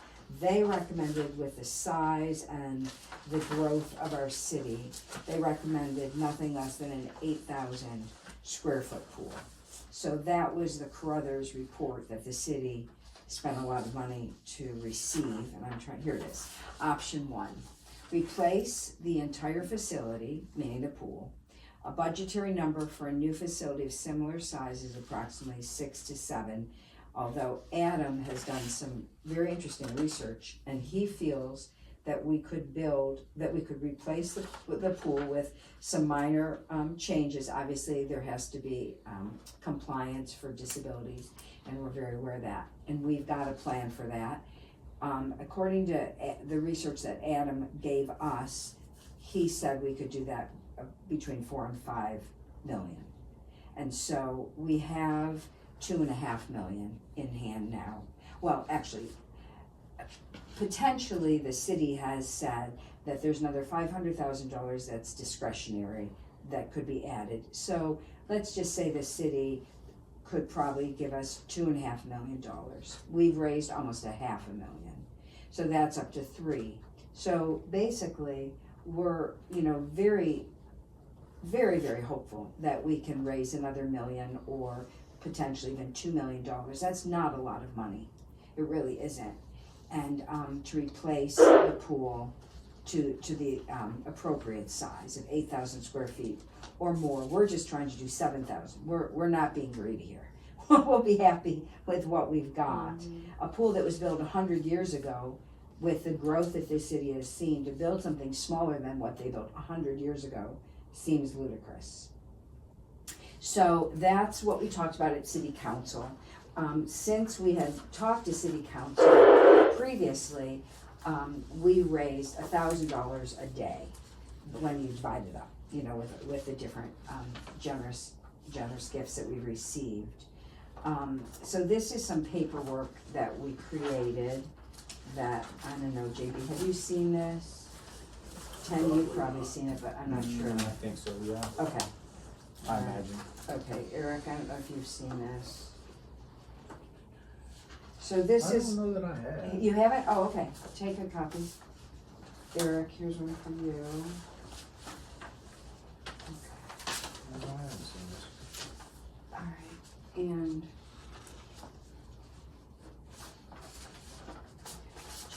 they recommended with the size and the growth of our city, they recommended nothing less than an 8,000 square foot pool. So that was the Crothers report that the city spent a lot of money to receive, and I'm trying, here it is. Option 1, replace the entire facility, meaning the pool. A budgetary number for a new facility of similar size is approximately 6 to 7, although Adam has done some very interesting research, and he feels that we could replace the pool with some minor changes. Obviously, there has to be compliance for disabilities, and we're very aware of that. And we've got a plan for that. According to the research that Adam gave us, he said we could do that between 4 and 5 million. And so we have 2.5 million in hand now. Well, actually, potentially the city has said that there's another $500,000 that's discretionary that could be added. So let's just say the city could probably give us $2.5 million. We've raised almost $500,000. So that's up to 3. So basically, we're, very, very, very hopeful that we can raise another million or potentially even $2 million. That's not a lot of money. It really isn't. And to replace the pool to the appropriate size of 8,000 square feet or more. We're just trying to do 7,000. We're not being greedy here. We'll be happy with what we've got. A pool that was built 100 years ago, with the growth that this city has seen, to build something smaller than what they built 100 years ago seems ludicrous. So that's what we talked about at City Council. Since we had talked to City Council previously, we raised $1,000 a day when you divide it up, with the different generous gifts that we received. So this is some paperwork that we created that, I don't know, JB, have you seen this? Ten, you've probably seen it, but I'm not sure. I think so, yeah. Okay, I imagine. okay, Eric, I don't know if you've seen this. So this is. know that I have. You have it? Oh, okay. Take a copy. Eric, here's one for you. All right, and. Did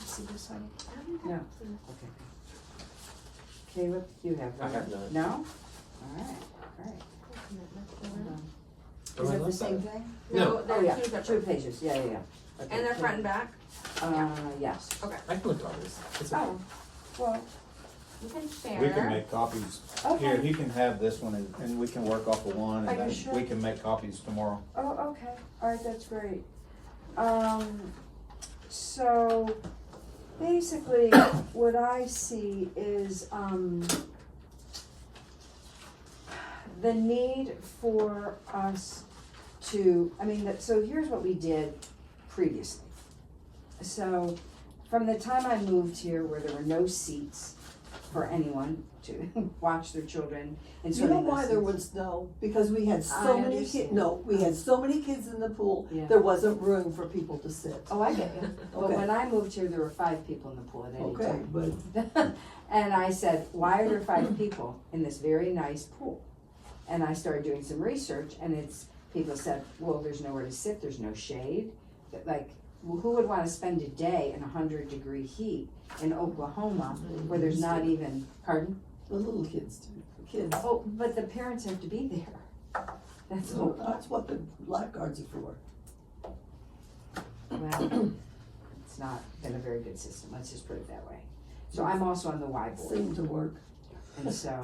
you see this one? No. Okay. Caleb, you have I that? have none. No? All right, great. Hold on. Oh, Is I it the love same that. thing? No, Oh, they're yeah, two separate. 2 pages, yeah. Okay, And they're front and back. Yes. I can look at all this. It's okay. Oh, well, You can share. We can make copies. okay. Here, he can have this one and we can work off of one Are and you then sure? we can make copies tomorrow. Oh, okay, alright, that's great. So, basically, what I see is, the need for us to, so here's what we did previously. So, from the time I moved here, where there were no seats for anyone to watch their children in You know swimming why there lessons. was no, because we had I so many understand. kids, no, we had so many kids in the pool, Yeah. there wasn't room for people to sit. Oh, I get you. But Okay. when I moved here, there were 5 people in the pool at any Okay, time. but And I said, why are there 5 people in this very nice pool? And I started doing some research, and people said, well, there's nowhere to sit, there's no shade. But like, well, who would wanna spend a day in 100-degree heat in Oklahoma where there's not even, pardon? the little kids too, the kids. Oh, but the parents have to be there. That's all. That's what the lifeguards are for. Well, it's not been a very good system, let's just put it that way. So I'm also on the Y board, Seemed to work. and so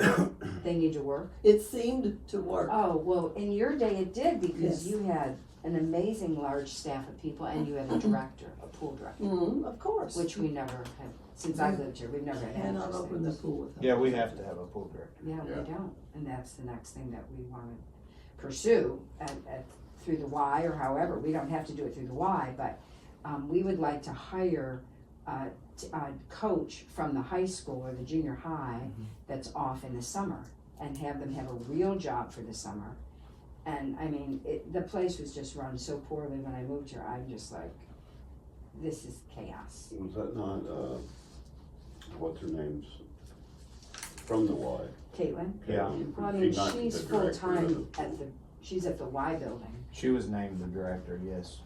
they need to work. It seemed to work. Oh, well, in your day it did, because Yes. you had an amazing large staff of people, and you had a director, a pool director, Of course. which we never had, since I lived here, we've never had any of Cannot those open the things. pool without. Yeah, we have to have a pool director. Yeah, Yeah. we don't, and that's the next thing that we wanna pursue through the Y, or however, we don't have to do it through the Y, but, we would like to hire a coach from the high school or the junior high that's off in the summer, and have them have a real job for the summer. And I mean, the place was just run so poorly when I moved here, I'm just like, this is chaos. Was that not, what's her name's from the Y? Caitlin? Yeah. Well, I mean, not she's the director of full-time the- she's at the Y building, She was named the director, yes.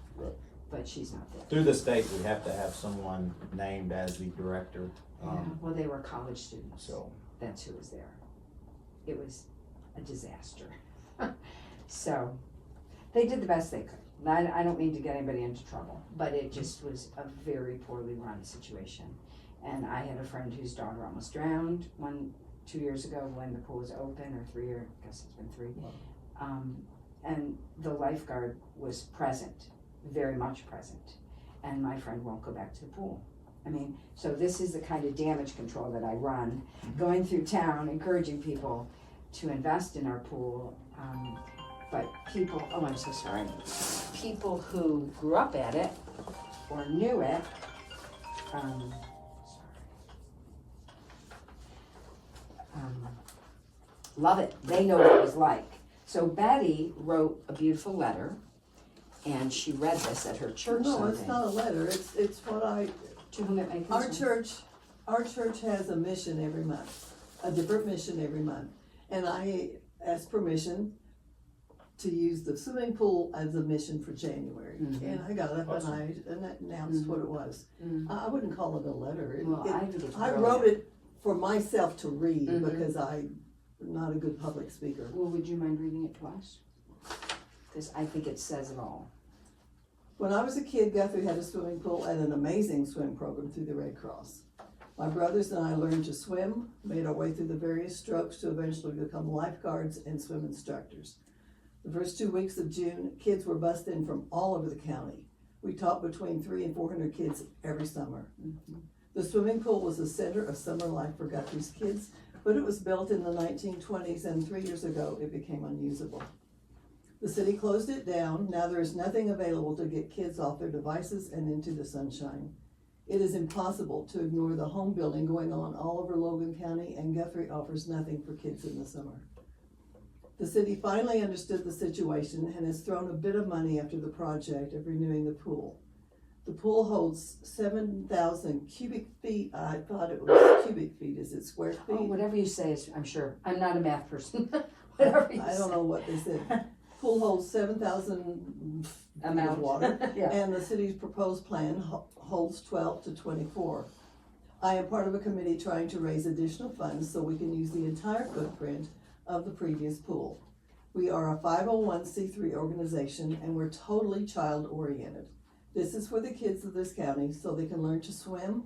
but she's not there. Through the state, we have to have someone named as the director. Yeah, well, they were college students, So, that's who was there. It was a disaster. So, they did the best they could. I don't mean to get anybody into trouble, but it just was a very poorly run situation. And I had a friend whose daughter almost drowned 2 years ago when the pool was open, or 3 years, I guess it's been 3. And the lifeguard was present, very much present, and my friend won't go back to the pool. I mean, so this is the kind of damage control that I run, going through town, encouraging people to invest in our pool. But people, oh, I'm so sorry, people who grew up at it or knew it, love it. They know what it was like. So Betty wrote a beautiful letter, and she read this at her church No, Sunday. it's not a letter, it's what To whom it may our concern. church has a mission every month, a different mission every month. And I asked permission to use the swimming pool as a mission for January. Mhm. And I got up Awesome. and I announced what it was. Mhm. I wouldn't call it a letter. Well, I think it's I brilliant. wrote it for myself to read Mhm. because I'm not a good public speaker. Well, would you mind reading it to us? Because I think it says it all. When I was a kid, Guthrie had a swimming pool and an amazing swim program through the Red Cross. My brothers and I learned to swim, made our way through the various strokes to eventually become lifeguards and swim instructors. The first 2 weeks of June, kids were bussed in from all over the county. We taught between 300 and 400 kids every summer. The swimming pool was the center of summer life for Guthrie's kids, but it was built in the 1920s, and 3 years ago it became unusable. The city closed it down. Now there is nothing available to get kids off their devices and into the sunshine. It is impossible to ignore the home building going on all over Logan County, and Guthrie offers nothing for kids in the summer. The city finally understood the situation and has thrown a bit of money after the project of renewing the pool. The pool holds 7,000 cubic feet. I thought it was cubic feet. Is it square feet? Oh, whatever you say is, I'm sure, I'm not a math person. Whatever you say. I don't know what they said. Pool holds 7,000 feet of Amount. water. Yeah. And the city's proposed plan holds 12 to 24. I am part of a committee trying to raise additional funds so we can use the entire footprint of the previous pool. We are a 501c3 organization and we're totally child oriented. This is for the kids of this county so they can learn to swim,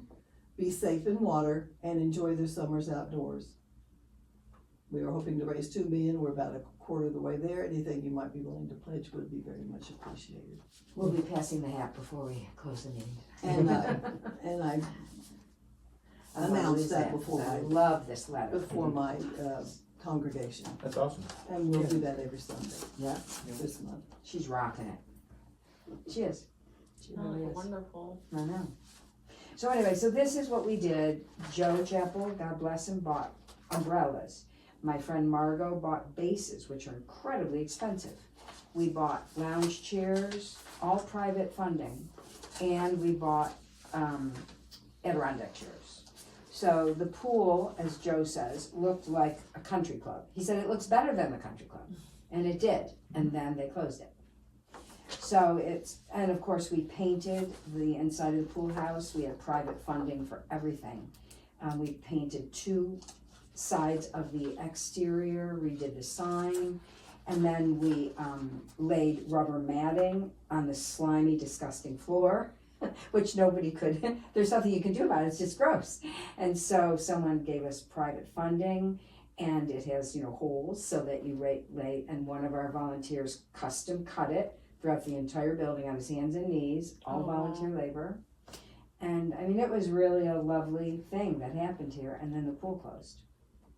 be safe in water, and enjoy their summers outdoors. We are hoping to raise $2 million. We're about a quarter of the way there. Anything you might be willing to pledge would be very much appreciated. We'll be passing the hat before we close the meeting. And I announced that before I I- love this letter. before my congregation, that's awesome. and we'll do that every Sunday Yeah, this month. she's rocking it. She is. She Oh, really is. wonderful. I know. So anyway, so this is what we did. Joe Jeppel, God bless him, bought umbrellas. My friend Margot bought bases, which are incredibly expensive. We bought lounge chairs, all private funding, and we bought Adirondack chairs. So the pool, as Joe says, looked like a country club. He said it looks better than the country club, and it did, and then they closed it. So and of course we painted the inside of the pool house. We had private funding for everything. We painted 2 sides of the exterior, redid the sign, and then we laid rubber matting on the slimy, disgusting floor, which nobody could, there's nothing you can do about it, it's just gross. And so someone gave us private funding, and it has, holes so that you lay, and one of our volunteers custom cut it throughout the entire building on his hands and knees, all volunteer labor. And I mean, it was really a lovely thing that happened here, and then the pool closed.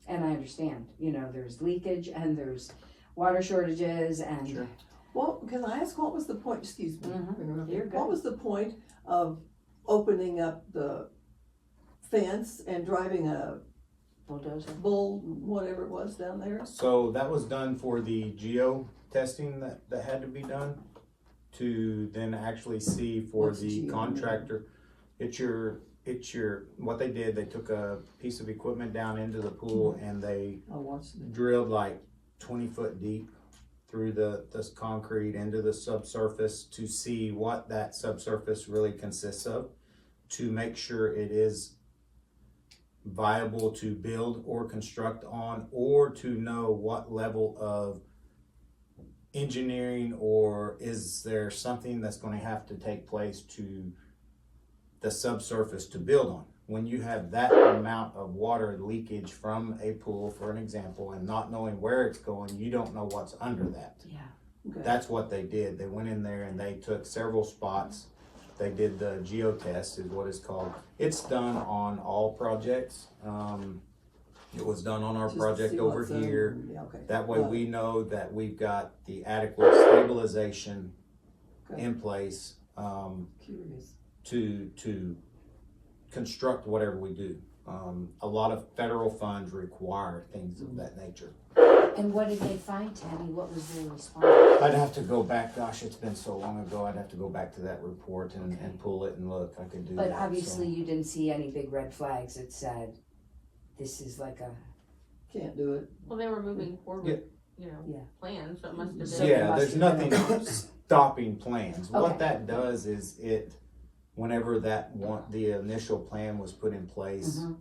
And I understand, there's leakage and there's water shortages and. Sure. Well, can I ask, what was the point, excuse me, Mhm. for interrupting. You're good. What was the point of opening up the fence and driving a Bulldozer. bull, whatever it was down there? So that was done for the geo testing that had to be done to then actually see for What's the geo? contractor. It's your, what they did, they took a piece of equipment down into the pool and they I watched it. drilled like 20 foot deep through this concrete into the subsurface to see what that subsurface really consists of, to make sure it is viable to build or construct on, or to know what level of engineering, or is there something that's going to have to take place to the subsurface to build on. When you have that amount of water leakage from a pool, for an example, and not knowing where it's going, you don't know what's under that. Yeah. Okay. That's what they did. They went in there and they took several spots. They did the geotest, is what it's called. It's done on all projects. It was done on our Just to project see over what's here. under, yeah, okay. That way Got it. we know that we've got the adequate stabilization Okay. in place Curious. to construct whatever we do. A lot of federal funds require things of that nature. And what did they find, Tammy? What was their response? I'd have to go back, gosh, it's been so long ago, I'd have to go back to that report and pull it and look, I could do that. But obviously so. you didn't see any big red flags that said, this is like a, Can't do it. Well, they were moving forward, Yeah. Yeah. plans, so it must have been. So it Yeah, must there's have been nothing stopping plans. Okay. What that does is whenever the initial plan was put in place, Mhm.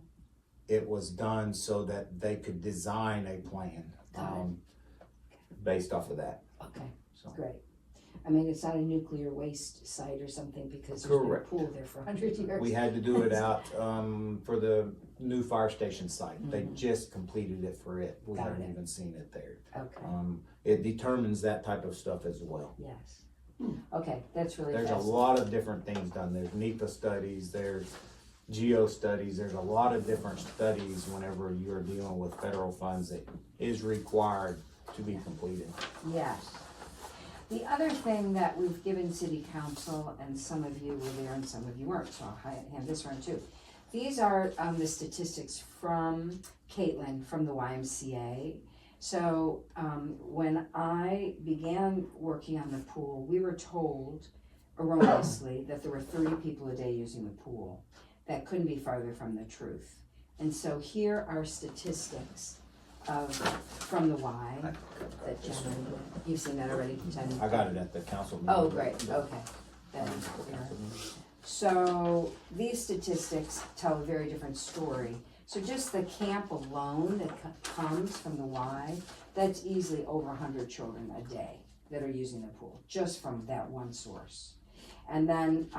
it was done so that they could design a plan, Got it. based off of that, okay, so. great. I mean, it's not a nuclear waste site or something because there's been a Correct. pool there for 100 years. We had to do it out, for the new fire station site. They Mhm. just completed it for it. We Got haven't it. even seen it there. Okay, It determines that type of stuff as well. yes. Okay, that's really There's a fascinating. lot of different things done. There's NEPA studies, there's geo studies, there's a lot of different studies whenever you're dealing with federal funds that is required to be completed. Yes. The other thing that we've given city council, and some of you were there and some of you weren't, so I'll hand this around too. These are the statistics from Caitlin from the YMCA. So when I began working on the pool, we were told erroneously that there were 30 people a day using the pool. That couldn't be farther from the truth. And so here are statistics from the Y that Jen, you've seen that already, Jen? I got it at the council meeting. Oh, great, okay. Then, yeah. So these statistics tell a very different story. So just the camp alone that comes from the Y, that's easily over 100 children a day that are using the pool, just from that one source. And then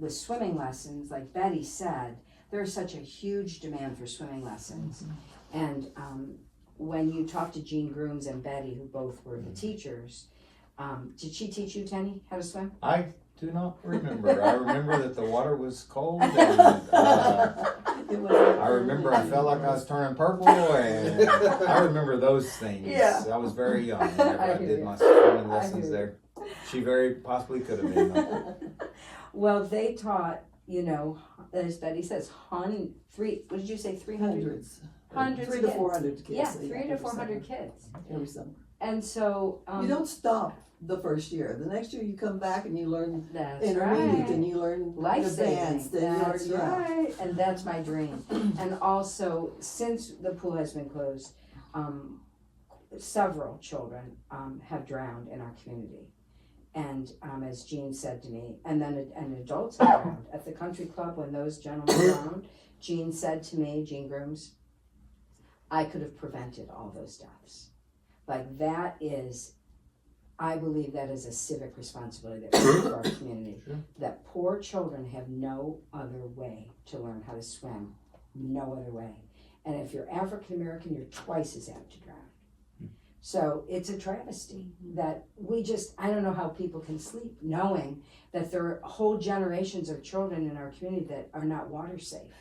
with swimming lessons, like Betty said, there's such a huge demand for swimming lessons. And when you talk to Jean Grooms and Betty, who both were the teachers, did she teach you, Tenny, how to swim? I do not remember. I remember that the water was cold and It was I remember I felt like I was turning purple and I remember those things. Yeah. I was very young whenever I I hear did you. my swimming I lessons hear there. She very possibly could have been. Well, they taught, you know, as Betty says, what did you say, 300? Hundreds 300 of to kids. 400 kids. Yeah, every 300 to 400 summer. kids. Every summer. And so, You don't stop the first year. The next year you come back and you learn that's intermediate right. and you learn Life advanced. saving. And That's you learn, right. And that's my dream. And also, since the pool has been closed, several children have drowned in our community. And as Jean said to me, and then adults have drowned. At the country club when those gentlemen drowned, Jean said to me, Jean Grooms, I could have prevented all those deaths. Like that is, I believe that is a civic responsibility that we have for our community. Sure. That poor children have no other way to learn how to swim, no other way. And if you're African American, you're twice as apt to drown. So it's a travesty that I don't know how people can sleep knowing that there are whole generations of children in our community that are not water safe.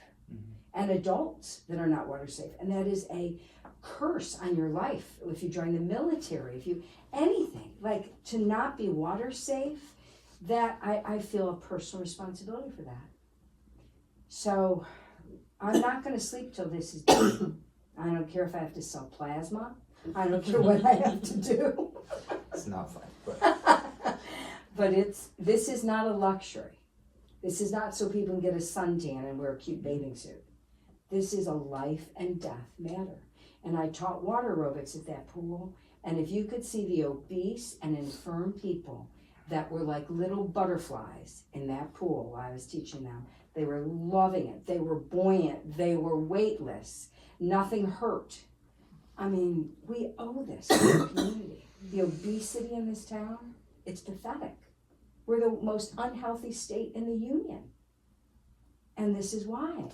And adults that are not water safe. And that is a curse on your life. If you join the military, if you, anything, like to not be water safe, that I feel a personal responsibility for that. So I'm not gonna sleep till this is done. I don't care if I have to sell plasma. I don't care what I have to do. It's not fun, but But this is not a luxury. This is not so people can get a suntan and wear a cute bathing suit. This is a life and death matter. And I taught water aerobics at that pool. And if you could see the obese and infirm people that were like little butterflies in that pool while I was teaching them, they were loving it. They were buoyant. They were weightless. Nothing hurt. I mean, we owe this to the community. The obesity in this town, it's pathetic. We're the most unhealthy state in the union. And this is why,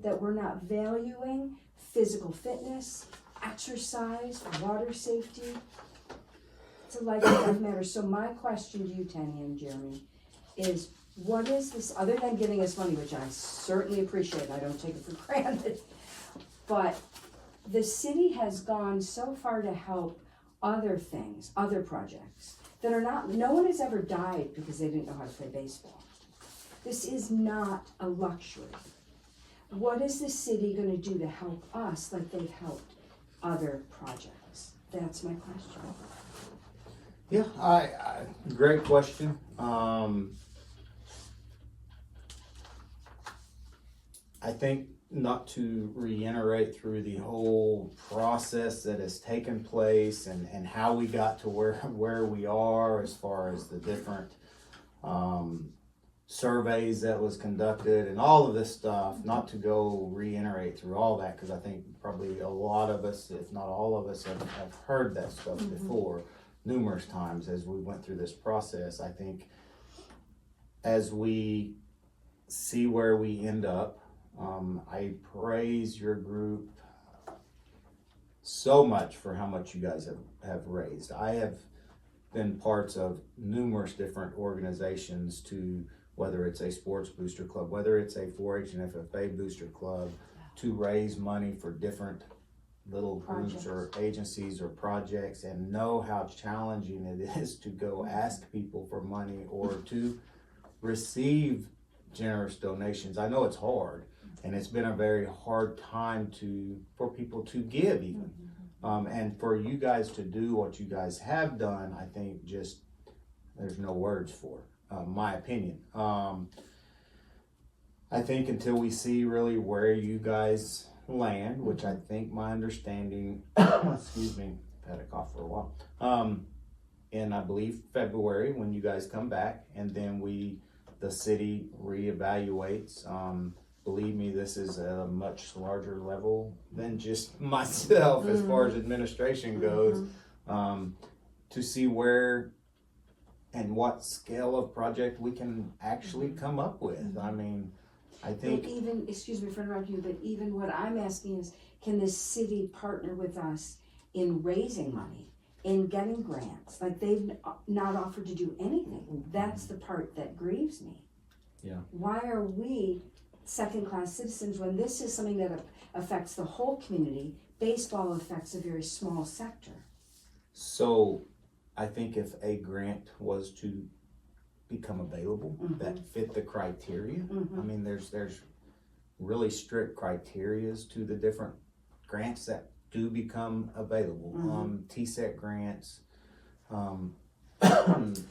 that we're not valuing physical fitness, exercise, water safety. It's a life and death matter. So my question to you, Tanya and Jeremy, is what is this, other than giving us money, which I certainly appreciate, I don't take it for granted, but the city has gone so far to help other things, other projects, that are not, no one has ever died because they didn't know how to play baseball. This is not a luxury. What is the city gonna do to help us like they've helped other projects? That's my question. yeah, I great question. I think not to reiterate through the whole process that has taken place and how we got to where we are as far as the different surveys that was conducted and all of this stuff, not to go reiterate through all that, because I think probably a lot of us, if not all of us, have heard that stuff before numerous times as we went through this process. I think as we see where we end up, I praise your group so much for how much you guys have raised. I have been parts of numerous different organizations, to whether it's a sports booster club, whether it's a 4-H and FFA booster club, to raise money for different little groups or agencies or projects, and know how challenging it is to go ask people for money or to receive generous donations. I know it's hard, and it's been a very hard time for people to give even. And for you guys to do what you guys have done, I think just, there's no words for it. My opinion. I think until we see really where you guys land, which I think my understanding, excuse me, I've had a cough for a while, in I believe February when you guys come back, and then the city reevaluates. Believe me, this is at a much larger level than just myself as far as administration goes, to see where and what scale of project we can actually come up with. I mean, I think... But even, excuse me for interrupting you, but even what I'm asking is, can the city partner with us in raising money, in getting grants? Like, they've not offered to do anything. That's the part that grieves me. Yeah. Why are we second-class citizens when this is something that affects the whole community? Baseball affects a very small sector. So I think if a grant was to become available Mhm. that fit the criteria. Mhm. I mean, there's really strict criterias to the different grants that do become available. Mhm. TSEC grants,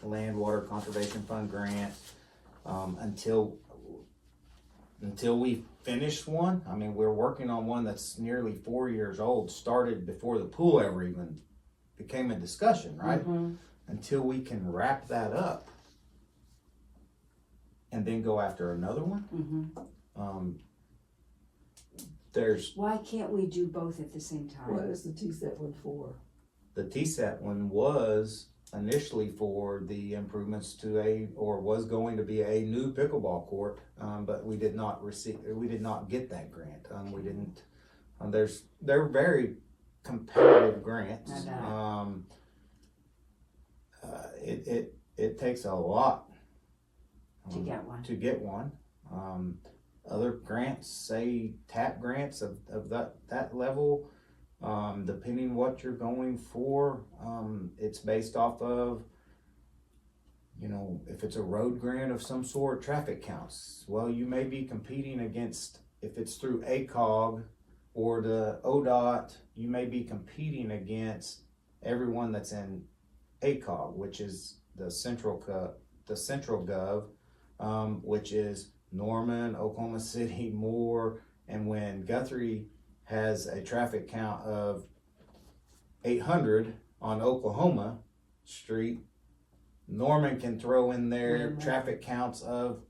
Land Water Conservation Fund grant, until we finish one. I mean, we're working on one that's nearly 4 years old, started before the pool ever even became a discussion, right? Mhm. Until we can wrap that up and then go after another one. Mhm. There's Why can't we do both at the same time? What is the TSET one for? the TSAT one was initially for the improvements to was going to be a new pickleball court, but we did not get that grant. We didn't, they're very competitive grants. I It takes a lot To get one. To get one. Other grants, say TAP grants of that level, depending what you're going for, it's based off of, if it's a road grant of some sort, traffic counts. Well, you may be competing against, if it's through ACOG or the ODOT, you may be competing against everyone that's in ACOG, which is the central gov, which is Norman, Oklahoma City, Moore, and when Guthrie has a traffic count of 800 on Oklahoma Street, Norman can throw in their traffic counts of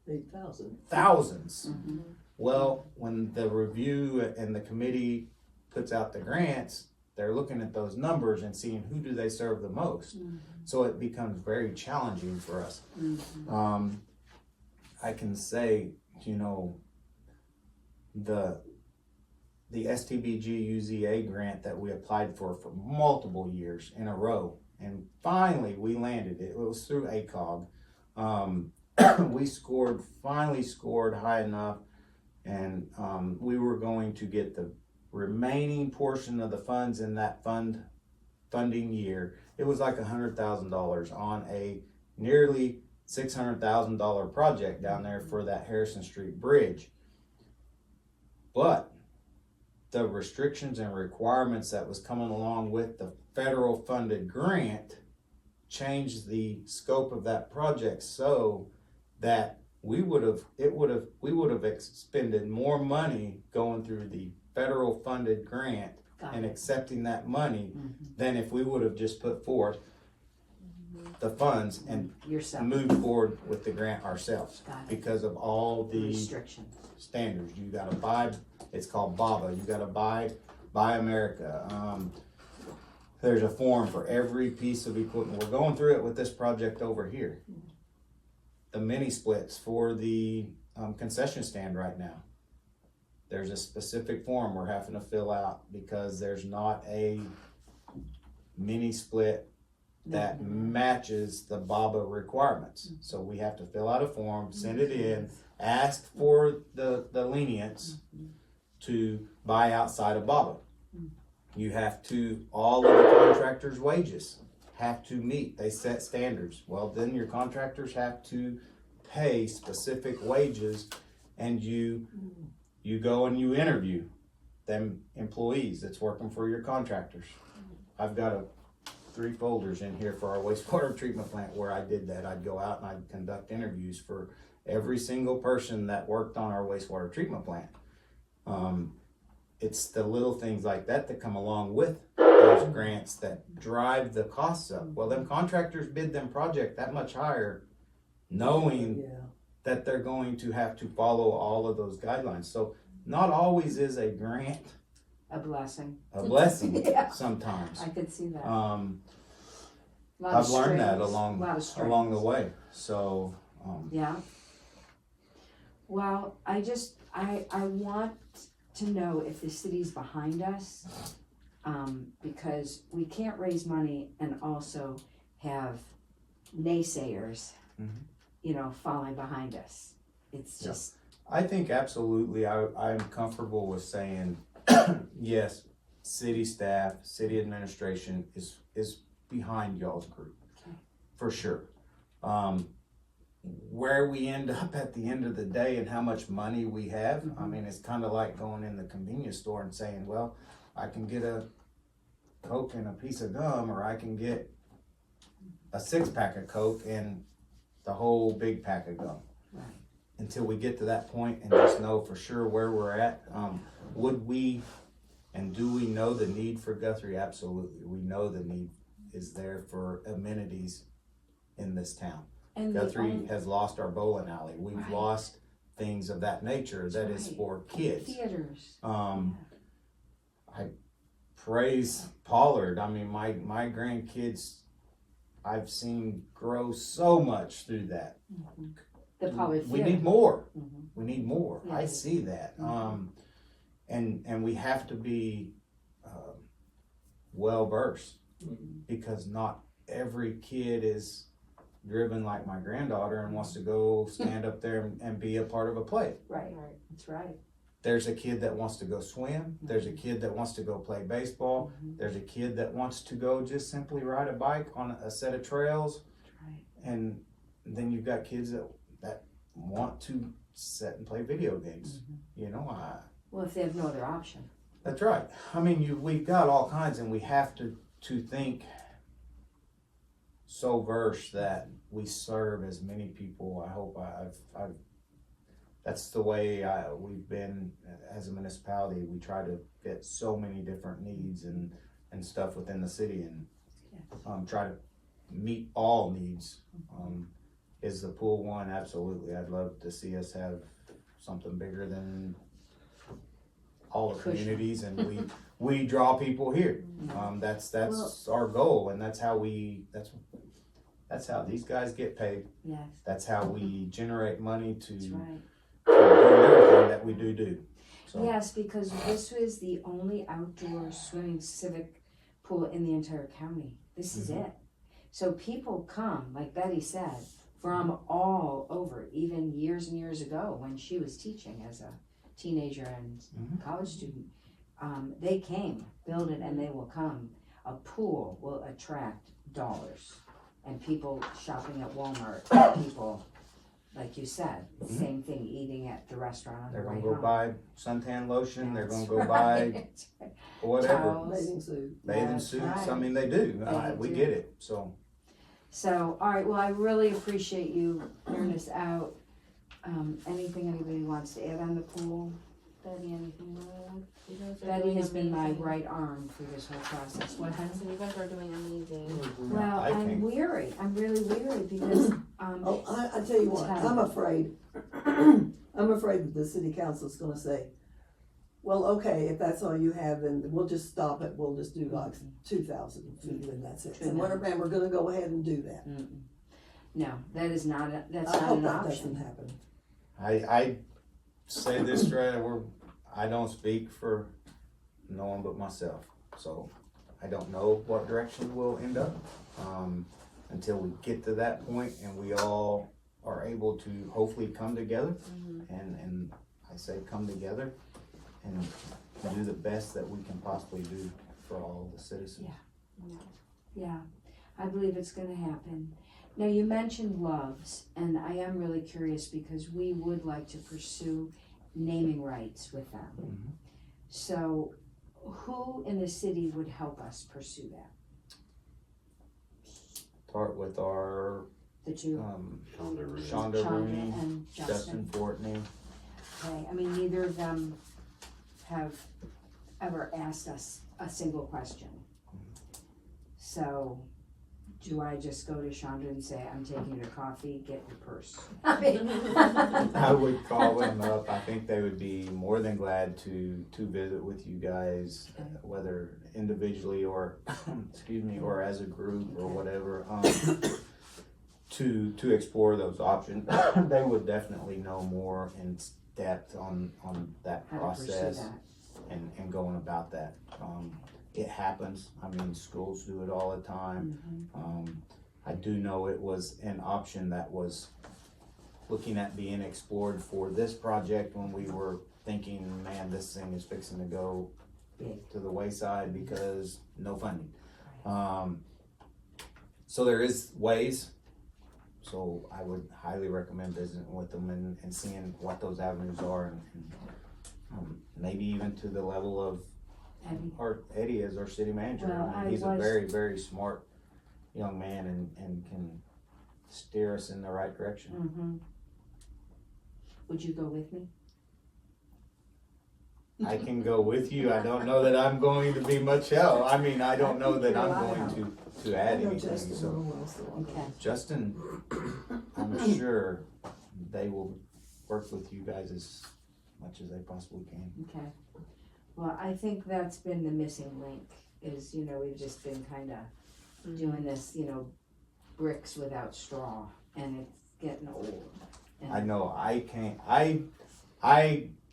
8,000. thousands. Mhm. Well, when the review and the committee puts out the grants, they're looking at those numbers and seeing who do they serve the most. So it becomes very challenging for us. I can say, the STBG UZA grant that we applied for multiple years in a row, and finally we landed it. It was through ACOG. We finally scored high enough, and we were going to get the remaining portion of the funds in that funding year. It was like $100,000 on a nearly $600,000 project down there for that Harrison Street Bridge. But the restrictions and requirements that was coming along with the federal funded grant changed the scope of that project so that we would have expended more money going through the federal funded grant and accepting that money than if we would have just put forth the funds and Yourself. move forward with the grant ourselves. Got it. Because of all the Restrictions. standards. You gotta buy, it's called BABA, you gotta buy America. There's a form for every piece of equipment. We're going through it with this project over here. The mini splits for the concession stand right now. There's a specific form we're having to fill out because there's not a mini split that matches the BABA requirements. So we have to fill out a form, send it in, ask for the lenience to buy outside of BABA. You have to, all of the contractors' wages have to meet, they set standards. Well, then your contractors have to pay specific wages, and you go and you interview them employees that's working for your contractors. I've got 3 folders in here for our wastewater treatment plant where I did that. I'd go out and I'd conduct interviews for every single person that worked on our wastewater treatment plant. It's the little things like that that come along with those grants that drive the costs up. Well, them contractors bid them project that much higher, knowing that they're going to have to follow all of those guidelines. So not always is a grant A blessing. Yeah. sometimes. I could see that. I've learned that Lot of strings. along the way. So Yeah. Well, I want to know if the city's behind us, because we can't raise money and also have naysayers, falling behind us. It's just. I think absolutely I'm comfortable with saying yes, city staff, city administration is behind y'all's group. Okay. For sure. where we end up at the end of the day and how much money we have. I Mhm. mean, it's kind of like going in the convenience store and saying, well, I can get a Coke and a piece of gum, or I can get a 6-pack of Coke and the whole big pack of gum. Right. Until we get to that point and just know for sure where we're at, would we and do we know the need for Guthrie? Absolutely. We know the need is there for amenities in this town. And Guthrie has lost our bowling alley. We've Right. lost things of that nature that is right. for kids. Theaters. I praise Pollard. I mean, my grandkids, I've seen grow so much through that. Mhm. The Pollard We Theater. need more. Mhm. We need more. I Yes. see that. And we have to be well versed, because not every kid is driven like my granddaughter and wants to go stand up there and be a part of a play. Right, that's right. There's a kid that wants to go swim. There's a kid that wants to go play baseball. Mhm. There's a kid that wants to go just simply ride a bike on a set of trails. That's right. And then you've got kids that want to sit and play video games. You know, Well, if they have no other option. that's right. I mean, we've got all kinds, and we have to think so versed that we serve as many people. I hope I've that's the way we've been as a municipality. We try to fit so many different needs and stuff within the city, and try to meet all needs. Is the pool one? Absolutely. I'd love to see us have something bigger than all the Cushion. communities, and we draw people here. That's our goal, and that's how these guys get paid. Yes, That's how we generate money to that's right. do everything that we do. So Yes, because this was the only outdoor swimming civic pool in the entire county. This is it. So people come, like Betty said, from all over, even years and years ago when she was teaching as a teenager and college student. They came, build it, and they will come. A pool will attract dollars, and people shopping at Walmart, people, like you said, same thing, eating at the restaurant on the they're way gonna go home. buy suntan lotion. They're gonna That's go buy right. whatever, Towels. Bathing suit. bathing That's suits. right. I mean, they do. They We do. get it. So So, all right, well, I really appreciate you hearing us out. Anything anybody wants to add on the pool? Betty, anything more? You guys are Betty doing has been my amazing. right arm through this whole process. What, honey? So you guys are doing amazing. Well, I I'm think- weary. I'm really weary because, Oh, I tell you what, Tell I'm me. afraid, I'm afraid that the city council's gonna say, well, okay, if that's all you have, then we'll just stop it, we'll just do like 2,000 feet and that's it. And we're gonna go ahead and do that. no, that is not, that's I not hope an that doesn't option. happen. I say this right. I don't speak for no one but myself. So I don't know what direction we'll end up until we get to that point and we all are able to hopefully come together. And I say come together and do the best that we can possibly do for all the citizens. Yeah, I believe it's gonna happen. Now, you mentioned Loves, and I am really curious because we would like to pursue naming rights with them. Mhm. So, who in the city would help us pursue that? Start with our The two, Shonda Chandra Rooney, and Justin Fortney. Okay, I mean, neither of them have ever asked us a single question. So, do I just go to Chandra and say, I'm taking you to coffee, get your purse? I mean, I would call them up. I think they would be more than glad to visit with you guys, whether individually or excuse me, or as a group or whatever, to explore those options. They would definitely know more in depth on that how to pursue process that. and going about that. It happens. I mean, schools do it all the time. I do know it was an option that was looking at being explored for this project when we were thinking, man, this thing is fixing to go Big. to the wayside because no funding. So there is ways. So I would highly recommend visiting with them and seeing what those avenues are and maybe even to the level of Eddie as our city manager. Well, I mean, he's a very, very smart young man and can steer us in the right direction. Mm-hmm. Would you go with me? I can go with you. I don't know that I'm going to be much help. I mean, I don't know that I'm going to I add know anything. Justin So real well, so I'll go. Okay. Justin, I'm sure they will work with you guys as much as they possibly can. Okay. Well, I think that's been the missing link is, you know, we've just been kind of doing this, you know, bricks without straw, and it's getting old. And I know I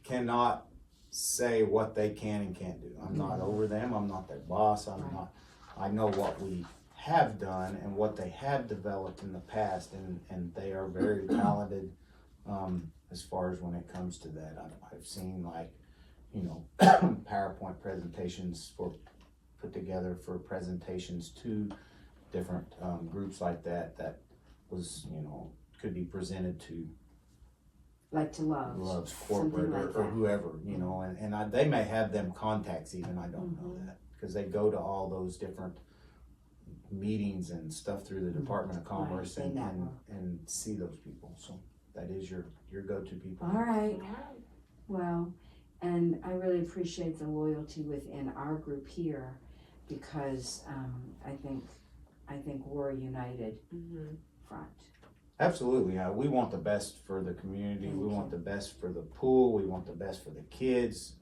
cannot say what they can and can't do. I'm not over them. I'm not their boss. I'm Right. not. I know what we have done and what they have developed in the past, and they are very talented as far as when it comes to that. I've seen, like, you know, PowerPoint presentations put together for presentations to different groups like that was, you know, could be presented to like to love. Love's corporate something like or that. whoever, you know, and they may have them contacts even, I don't know that, because they go to all those different meetings and stuff through the Department of Commerce Right, they network. and see those people. So that is your go-to people. All right. Well, and I really appreciate the loyalty within our group here because I think we're a united front. Absolutely. We want the best for the community. Thank We you. want the best for the pool. We want the best for the kids.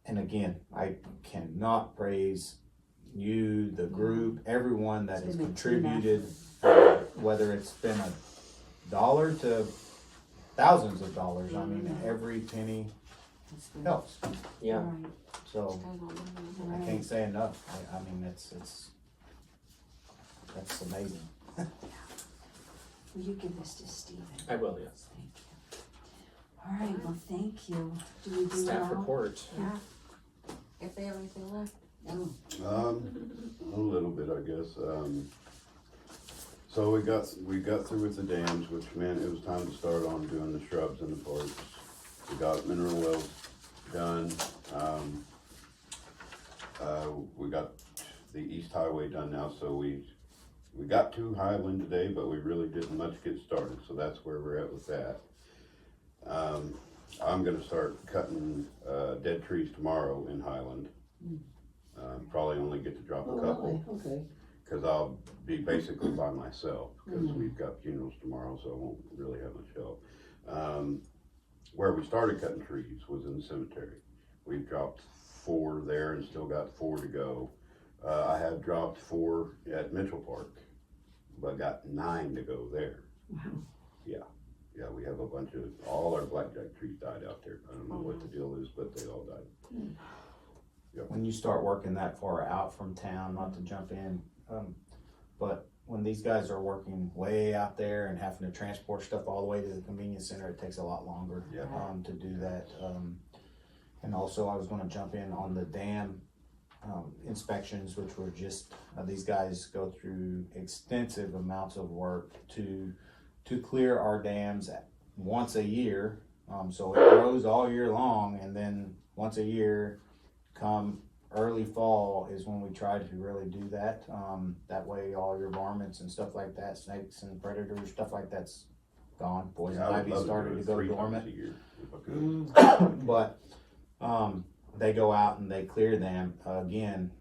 And again, I cannot praise you, the group, everyone that has It's been a team contributed, whether it's been $1 to thousands of dollars. I mean, every penny That's good. helps. Yeah. All right. So All I right. can't say enough. I mean, that's amazing. Will you give this to Stephen? I will, yes. Thank you. All right. Well, thank you. Do we do Staff well? report. Yeah. If they have anything left. Oh, A little bit, I guess. So we got through with the dams, which meant it was time to start on doing the shrubs and the parks. We got mineral wells done. We got the East Highway done now, so we got to Highland today, but we really didn't much get started, so that's where we're at with that. I'm gonna start cutting dead trees tomorrow in Highland. Probably only get to drop a Oh, couple, really? Okay. cause I'll be basically by myself, cause we've got funerals tomorrow, so I won't really have much help. Where we started cutting trees was in the cemetery. We've dropped 4 there and still got 4 to go. I have dropped 4 at Mitchell Park, but got 9 to go there. Wow. Yeah, we have a bunch of, all our blackjack trees died out there. I don't know what the deal is, but they all died. When you start working that far out from town, not to jump in, but when these guys are working way out there and having to transport stuff all the way to the convenience center, it takes a lot longer Yeah. to do that. And also I was gonna jump in on the dam inspections, which were just, these guys go through extensive amounts of work to clear our dams once a year. So it grows all year long, and then once a year, come early fall is when we try to really do that. That way all your varmints and stuff like that, snakes and predators, stuff like that's gone. Poison Yeah, I would ivy love started do to it go 3 times dormant. a year if I could. But they go out and they clear them again,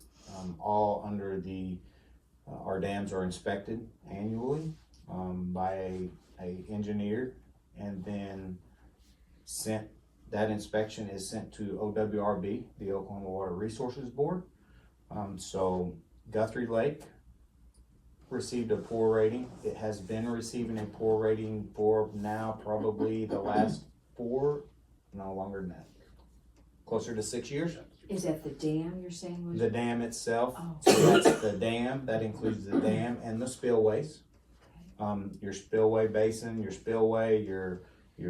all under the our dams are inspected annually by a engineer, and then sent. That inspection is sent to OWRB, the Oklahoma Water Resources Board. So Guthrie Lake received a poor rating. It has been receiving a poor rating for now probably the last 4, no longer than that, closer to 6 years. is that the dam you're saying was? The dam itself, Oh. so that's the dam, that includes the dam and the spillways. Your spillway basin, your spillway, your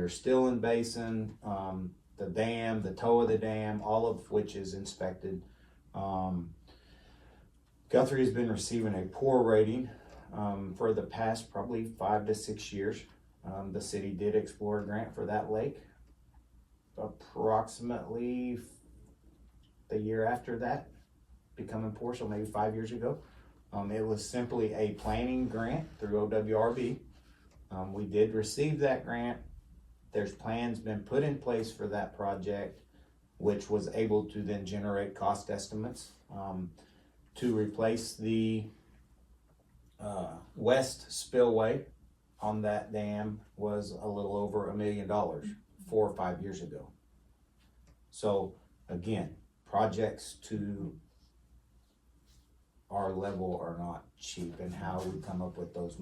stilling basin, the dam, the toe of the dam, all of which is inspected. Guthrie has been receiving a poor rating for the past probably 5 to 6 years. The city did explore a grant for that lake. Approximately the year after that, becoming poor, so maybe 5 years ago. It was simply a planning grant through OWRB. We did receive that grant. There's plans been put in place for that project, which was able to then generate cost estimates. To replace the west spillway on that dam was a little over $1 million 4 or 5 years ago. So again, projects to our level are not cheap, and how we come up with those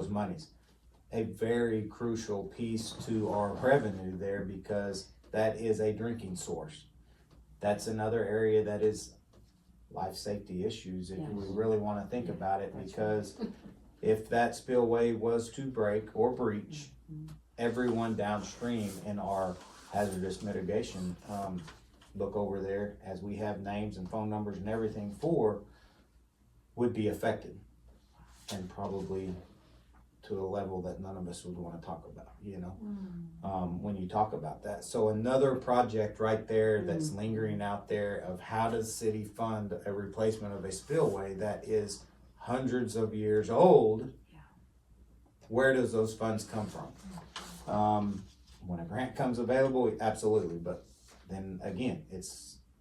monies. A very crucial piece to our revenue there, because that is a drinking source. That's another area that is life safety issues if we really want to think about it, because if that spillway was to break or breach, everyone downstream in our hazardous mitigation look over there, as we have names and phone numbers and everything for, would be affected, and probably to a level that none of us would want to talk about, when you talk about that. So another project right there that's lingering out there of how does city fund a replacement of a spillway that is hundreds of years old. Where does those funds come from? When a grant comes available, absolutely, but then again,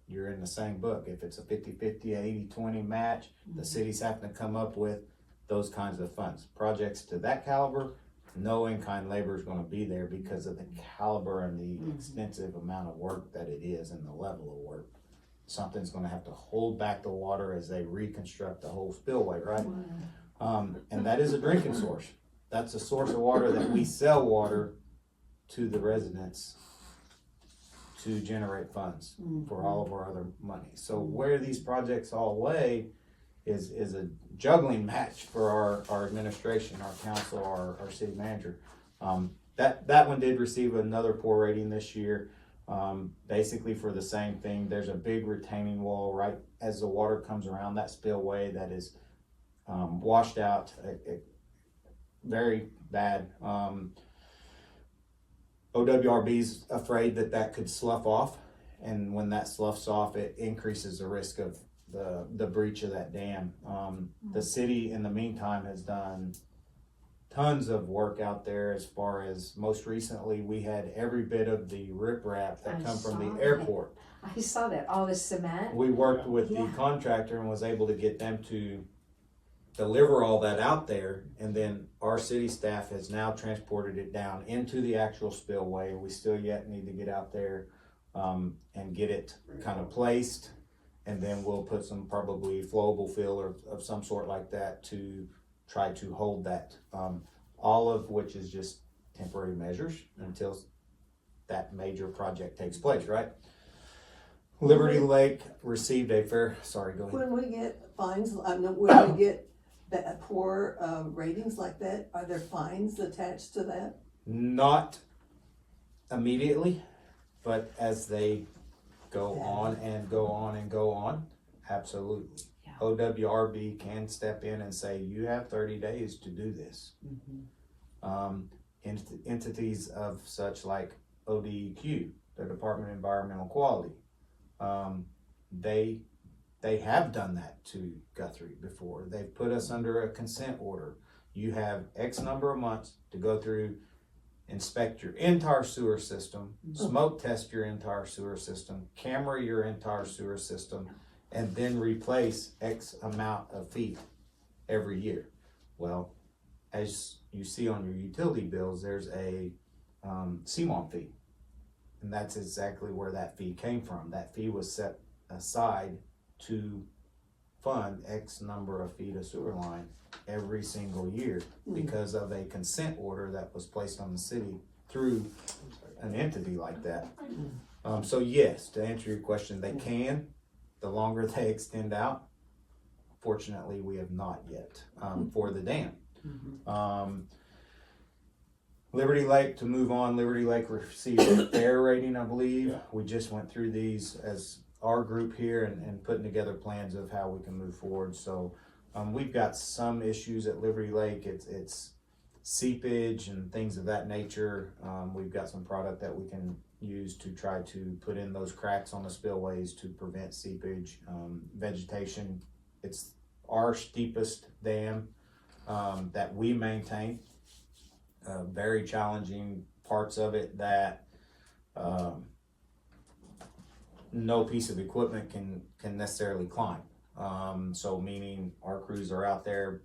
you're in the same book. If it's a 50-50, 80-20 match, the city's having to come up with those kinds of funds. Projects to that caliber, no in-kind labor is going to be there because of the caliber and the extensive amount of work that it is and the level of work. Something's going to have to hold back the water as they reconstruct the whole spillway, right? And that is a drinking source. That's a source of water that we sell water to the residents to generate funds for all of our other money. So where these projects all lay is a juggling match for our administration, our council, our city manager. That one did receive another poor rating this year, basically for the same thing. There's a big retaining wall right as the water comes around that spillway that is washed out, very bad. OWRB's afraid that could slough off, and when that sloughs off, it increases the risk of the breach of that dam. The city, in the meantime, has done tons of work out there. As far as most recently, we had every bit of the riprap that come from the airport. I saw that, all the cement. We worked with the contractor and was able to get them to deliver all that out there, and then our city staff has now transported it down into the actual spillway. We still yet need to get out there and get it kind of placed, and then we'll put some probably flowable fill or of some sort like that to try to hold that, all of which is just temporary measures until that major project takes place, right? Liberty Lake received a fair, sorry, go ahead. When we get fines, when we get that poor ratings like that, are there fines attached to that? Not immediately, but as they go on and go on and go on, absolutely. Yeah. OWRB can step in and say, you have 30 days to do this. Entities of such like ODEQ, the Department of Environmental Quality, they have done that to Guthrie before. They've put us under a consent order. You have X number of months to go through, inspect your entire sewer system, smoke test your entire sewer system, camera your entire sewer system, and then replace X amount of feet every year. Well, as you see on your utility bills, there's a CMOM fee. And that's exactly where that fee came from. That fee was set aside to fund X number of feet of sewer line every single year because of a consent order that was placed on the city through an entity like that. So yes, to answer your question, they can, the longer they extend out. Fortunately, we have not yet for the dam. Liberty Lake, to move on, Liberty Lake received a fair rating, I believe. We just went through these as our group here and putting together plans of how we can move forward. So We've got some issues at Liberty Lake. It's seepage and things of that nature. We've got some product that we can use to try to put in those cracks on the spillways to prevent seepage. Vegetation, it's our steepest dam that we maintain. Very challenging parts of it that no piece of equipment can necessarily climb. So meaning our crews are out there,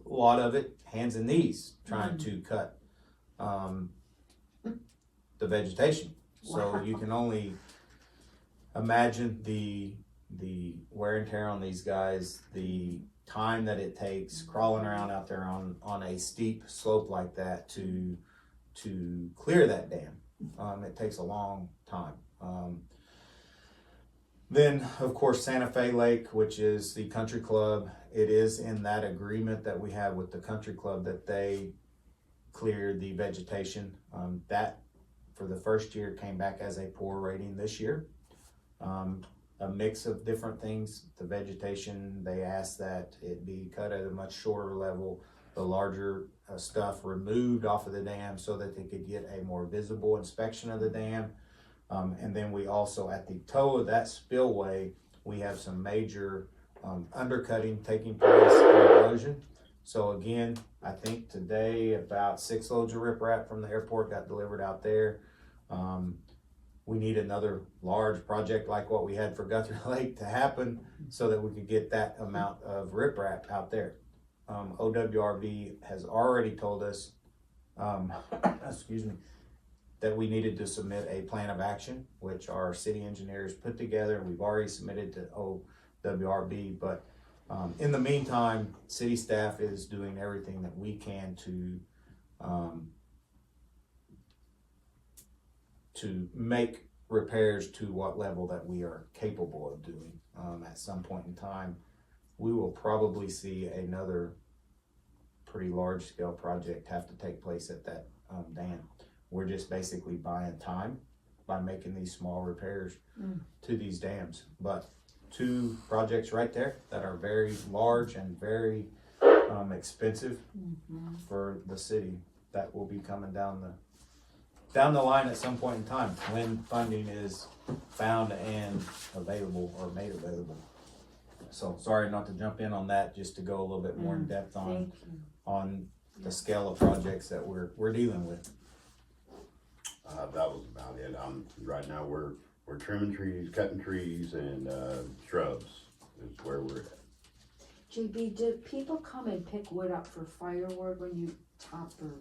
a lot of it hands and knees trying to cut the vegetation. So Wow. you can only imagine the wear and tear on these guys, the time that it takes crawling around out there on a steep slope like that to clear that dam. It takes a long time. Then, of course, Santa Fe Lake, which is the country club, it is in that agreement that we have with the country club that they clear the vegetation. That, for the first year, came back as a poor rating this year. A mix of different things. The vegetation, they asked that it be cut at a much shorter level, the larger stuff removed off of the dam so that they could get a more visible inspection of the dam. And then we also, at the toe of that spillway, we have some major undercutting taking place and erosion. So again, I think today about 6 loads of riprap from the airport got delivered out there. We need another large project like what we had for Guthrie Lake to happen so that we could get that amount of riprap out there. OWRB has already told us, excuse me, that we needed to submit a plan of action, which our city engineers put together. We've already submitted to OWRB, but in the meantime, city staff is doing everything that we can to make repairs to what level that we are capable of doing. At some point in time, we will probably see another pretty large scale project have to take place at that dam. We're just basically buying time by making these small repairs to these dams. But 2 projects right there that are very large and very expensive for the city that will be coming down the line at some point in time when funding is found and available or made available. So sorry not to jump in on that, just to go a little bit more in depth on the scale of projects that we're dealing with. That was about it. Right now we're trimming trees, cutting trees, and shrubs is where we're at. JB, do people come and pick wood up for firewood when you top or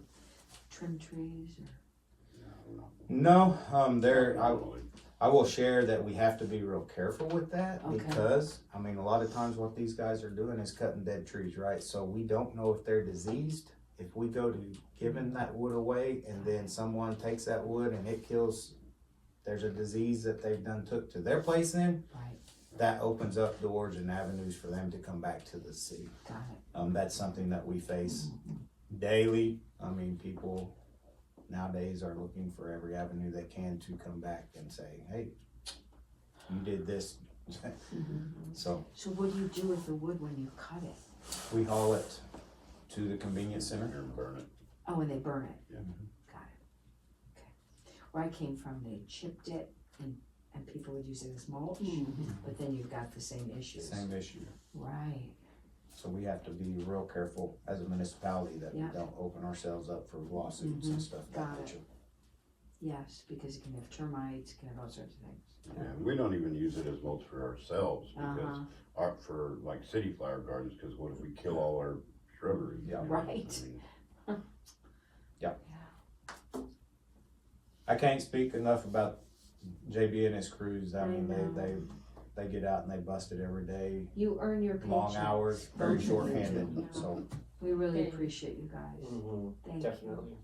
trim trees? Or? No, there. Normally. I will share that we have to be real careful with that Okay. because, I mean, a lot of times what these guys are doing is cutting dead trees, right? So we don't know if they're diseased. If we go to giving that wood away and then someone takes that wood and it kills, there's a disease that they've done took to their place in, Right, that opens up doors and avenues for them to come back to the city. got it. That's something that we face daily. I mean, people nowadays are looking for every avenue they can to come back and say, hey, you did this. So So what do you do with the wood when you cut it? we haul it to the convenience center. And burn it. Oh, and they burn it? Yeah. Got it. Okay. Where I came from, they chipped it and people would use it as mulch, but then you've got the same issues. Same issue. Right. So we have to be real careful as a municipality that we Yeah. don't open ourselves up for lawsuits and stuff of Got that it. nature. Yes, because you can have termites, you can have all sorts of things. Yeah, we don't even use it as much for ourselves because Uh-huh. for like city flower gardens, because what if we kill all our shrubbery? Yeah. Right. I mean, I can't speak enough about JB and his crews. I mean, know. they get out and they bust it every day, You earn your paycheck. long hours, very Both of short-handed. you. So We really Okay. appreciate you guys. Thank Definitely. you.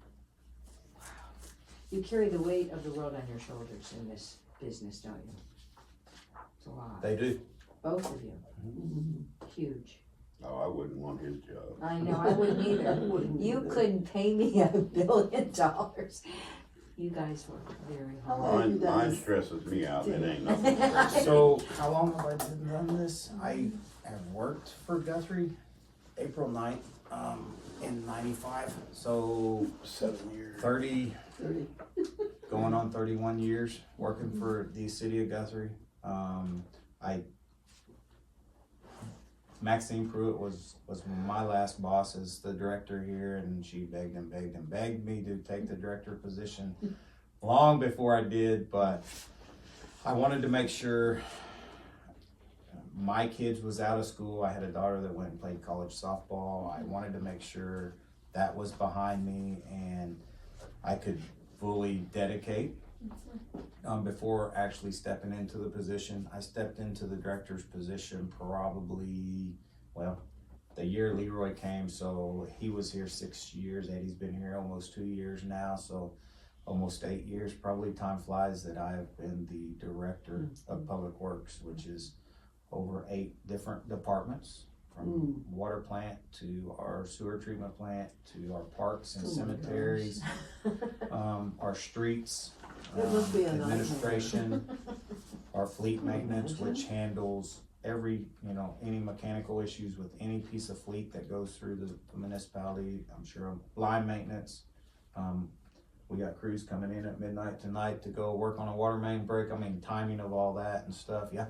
You carry the weight of the world on your shoulders in this business, don't you? It's a lot. they do. Both of you. Huge. Oh, I wouldn't want his job. I know, I wouldn't either. Wouldn't You either. couldn't pay me $1 billion. You guys work very How hard. long have you done Mine this? stresses me out, and it ain't nothing. So how long have I been done this? I have worked for Guthrie April 9th, in 95. So 7 years. 30, 30. going on 31 years working for the city of Guthrie. Maxine Pruitt was my last boss as the director here, and she begged and begged and begged me to take the director position long before I did, but I wanted to make sure my kids was out of school. I had a daughter that went and played college softball. I wanted to make sure that was behind me and I could fully dedicate before actually stepping into the position. I stepped into the director's position probably, well, the year Leroy came, so he was here 6 years. Eddie's been here almost 2 years now, so almost 8 years. Probably time flies that I have been the director of Public Works, which is over 8 different departments, from water plant to our sewer treatment plant to our parks and cemeteries, our streets, It must be a nightmare. administration, our fleet maintenance, which handles every, any mechanical issues with any piece of fleet that goes through the municipality. I'm sure line maintenance. We got crews coming in at midnight tonight to go work on a water main break. I mean, timing of all that and stuff. Yeah,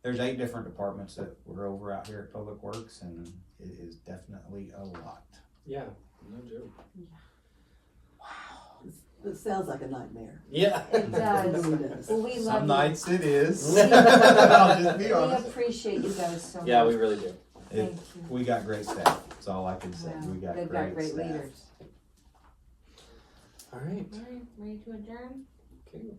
there's 8 different departments that we're over out here at Public Works, and it is definitely a lot. Yeah, no joke. It sounds like a nightmare. Yeah. It does. It really does. Well, we love Some you. nights it is. I'll just be We honest. appreciate you guys so much. Yeah, we really do. Thank you. We got great staff. That's all I can say. Wow. We got They've great got great staff. leaders. All right. Alright, ready to adjourn? Okay.